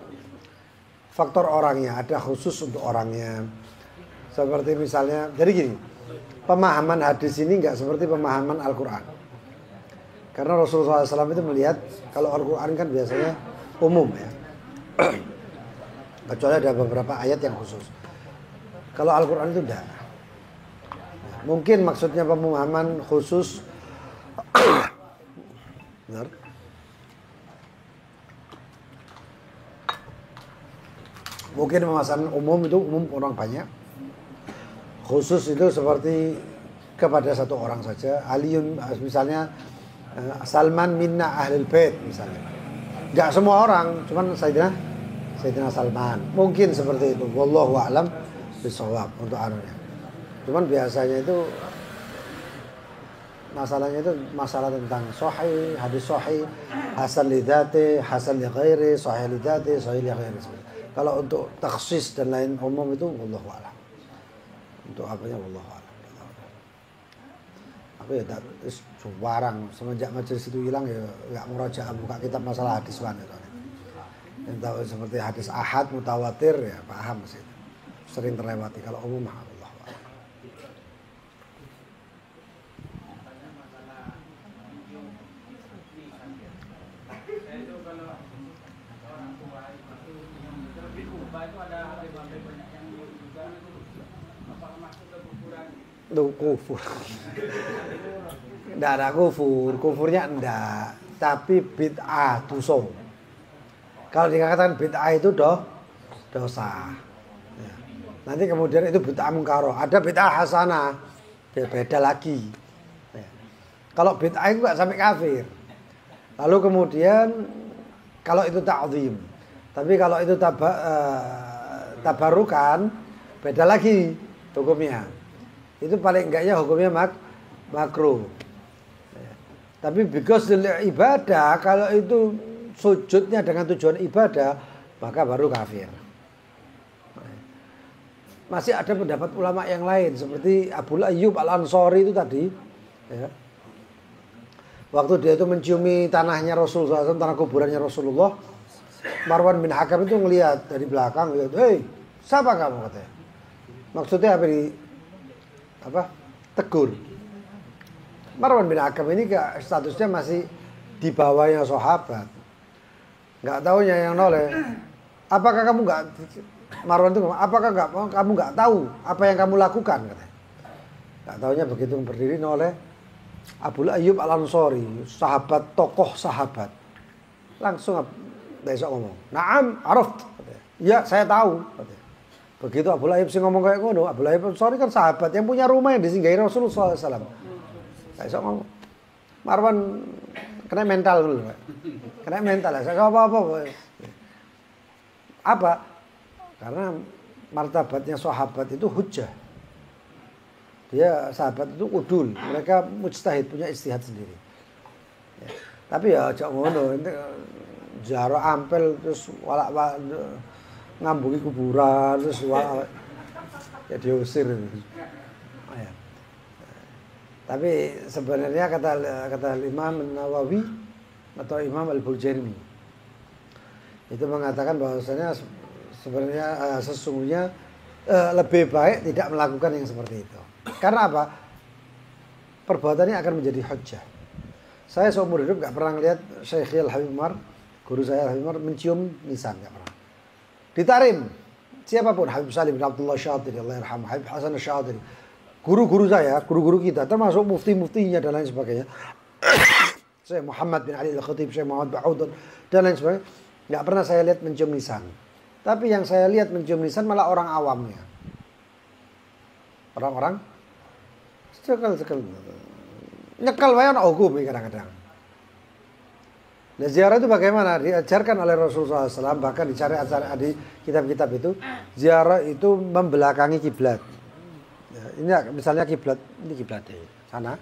faktor orangnya, ada khusus untuk orangnya. Seperti misalnya, jadi gini, pemahaman hadis ini enggak seperti pemahaman Al-Quran. Karena Rasulullah SAW itu melihat kalau Al-Quran kan biasanya umum ya. Kecuali ada beberapa ayat yang khusus. Kalau Al-Quran itu enggak. Mungkin maksudnya pemahaman khusus. Benar. Mungkin pemahaman umum itu umum orang banyak. Khusus itu seperti kepada satu orang saja. Aliun misalnya Salman minna ahlul bait misalnya. Enggak semua orang, cuman Sayyidina Salman. Mungkin seperti itu. Wallahu a'lam bishawab untuk anunya. Cuman biasanya itu masalahnya itu masalah tentang sahih, hadis sahih, hasan li dzati, hasan li ghairi, sahih li dzati, sahih li ghairi. Kalau untuk takhsis dan lain umum itu wallahu a'lam. Untuk apanya wallahu a'lam. Aku ya tak sembarang semenjak majelis itu hilang ya enggak murajaah buka kitab masalah hadis mana itu. Yang tahu seperti hadis ahad, mutawatir ya paham sih. Sering terlewati kalau umum Allah. Itu kufur. Enggak ada kufur, kufurnya enggak, tapi bid'ah dosa. Kalau dikatakan bid'ah itu dosa. Ya. Nanti kemudian itu bid'ah mungkaroh, ada bid'ah hasanah, beda lagi. Ya. Kalau bid'ah itu enggak sampai kafir. Lalu kemudian kalau itu ta'zim, tapi kalau itu tabarukan, beda lagi hukumnya. Itu paling enggaknya hukumnya makruh. Ya. Tapi because ibadah, kalau itu sujudnya dengan tujuan ibadah, maka baru kafir. Masih ada pendapat ulama yang lain seperti Abu Ayyub Al-Ansari itu tadi, ya. Waktu dia itu menciumi tanahnya Rasulullah SAW, tanah kuburannya Rasulullah, Marwan bin Hakam itu ngelihat dari belakang, lihat, hei, siapa kamu katanya? Maksudnya tegur. Marwan bin Hakam ini statusnya masih di bawahnya sahabat. Enggak tahunya yang noleh. Apakah kamu enggak Marwan itu apakah enggak kamu enggak tahu apa yang kamu lakukan katanya. Enggak tahunya begitu berdiri noleh Abu Ayyub Al-Ansari, sahabat, tokoh sahabat. Langsung besok ngomong, "Na'am, araft." Ya, saya tahu katanya. Begitu Abu Ayyub sih ngomong kayak ngono, Abu Ayyub sorry kan sahabat yang punya rumah yang disinggahi Rasulullah SAW. Saya sok ngomong, Marwan kena mental dulu, Pak. Kena mental ya. Saya apa-apa. Apa? Karena martabatnya sahabat itu hujjah. Dia sahabat itu udul, mereka mujtahid, punya ijtihad sendiri. Ya. Tapi ya cok ngono, jaro ampel terus walak ngambungi kuburan terus ya diusir. Oh, ya. Tapi sebenarnya kata Imam Nawawi atau Imam Al-Burjaini itu mengatakan bahwasanya sebenarnya sesungguhnya lebih baik tidak melakukan yang seperti itu. Karena apa? Perbuatannya akan menjadi hujjah. Saya seumur hidup nggak pernah lihat Syekh Al-Habib Umar, guru saya Al-Habib Umar mencium nisan, nggak pernah. Ditarim siapapun, Habib Salim bin Abdullah Syatiri, Allah yarham, Habib Hasan Syatiri, guru-guru saya, guru-guru kita, termasuk mufti-muftinya dan lain sebagainya. Syekh Muhammad bin Ali Al-Khatib, Syekh Muhammad Ba'ud dan lain sebagainya, nggak pernah saya lihat mencium nisan. Tapi yang saya lihat mencium nisan malah orang awamnya. Orang-orang cekel nyekal wae ana hukum kadang-kadang. Nah, ziarah itu bagaimana? Diajarkan oleh Rasulullah SAW, bahkan dicari di kitab-kitab itu, ziarah itu membelakangi kiblat. Ya, ini misalnya kiblat, ini kiblatnya sana,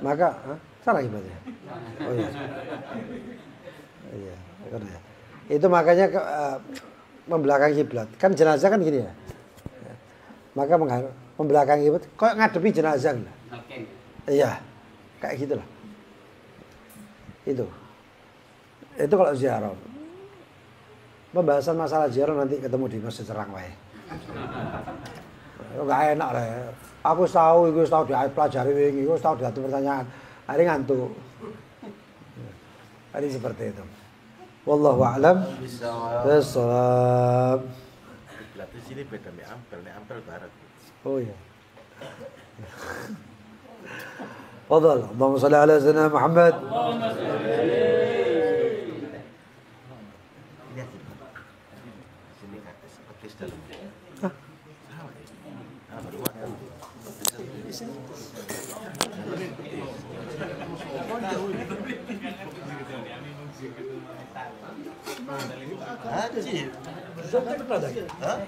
maka sana kiblatnya. Oh iya, iya, ya. Itu makanya membelakangi kiblat. Kan jenazah kan gini ya. Maka membelakangi kiblat, kok ngadepi jenazah lah. Iya, kayak gitulah. Itu kalau ziarah. Pembahasan masalah ziarah nanti ketemu di Masjid Serang wae. Enggak enak lah. Aku tahu dipelajari wingi, aku tahu diatur pertanyaan. Hari ngantuk. Hari seperti itu. Wallahu a'lam bishawab. Lah di sini beda nih ampel barat. Oh iya. Fadhal, Allahumma shalli ala sayyidina Muhammad. Lihat sini katis dalam. Hah? Baru makan. Haji. Hah?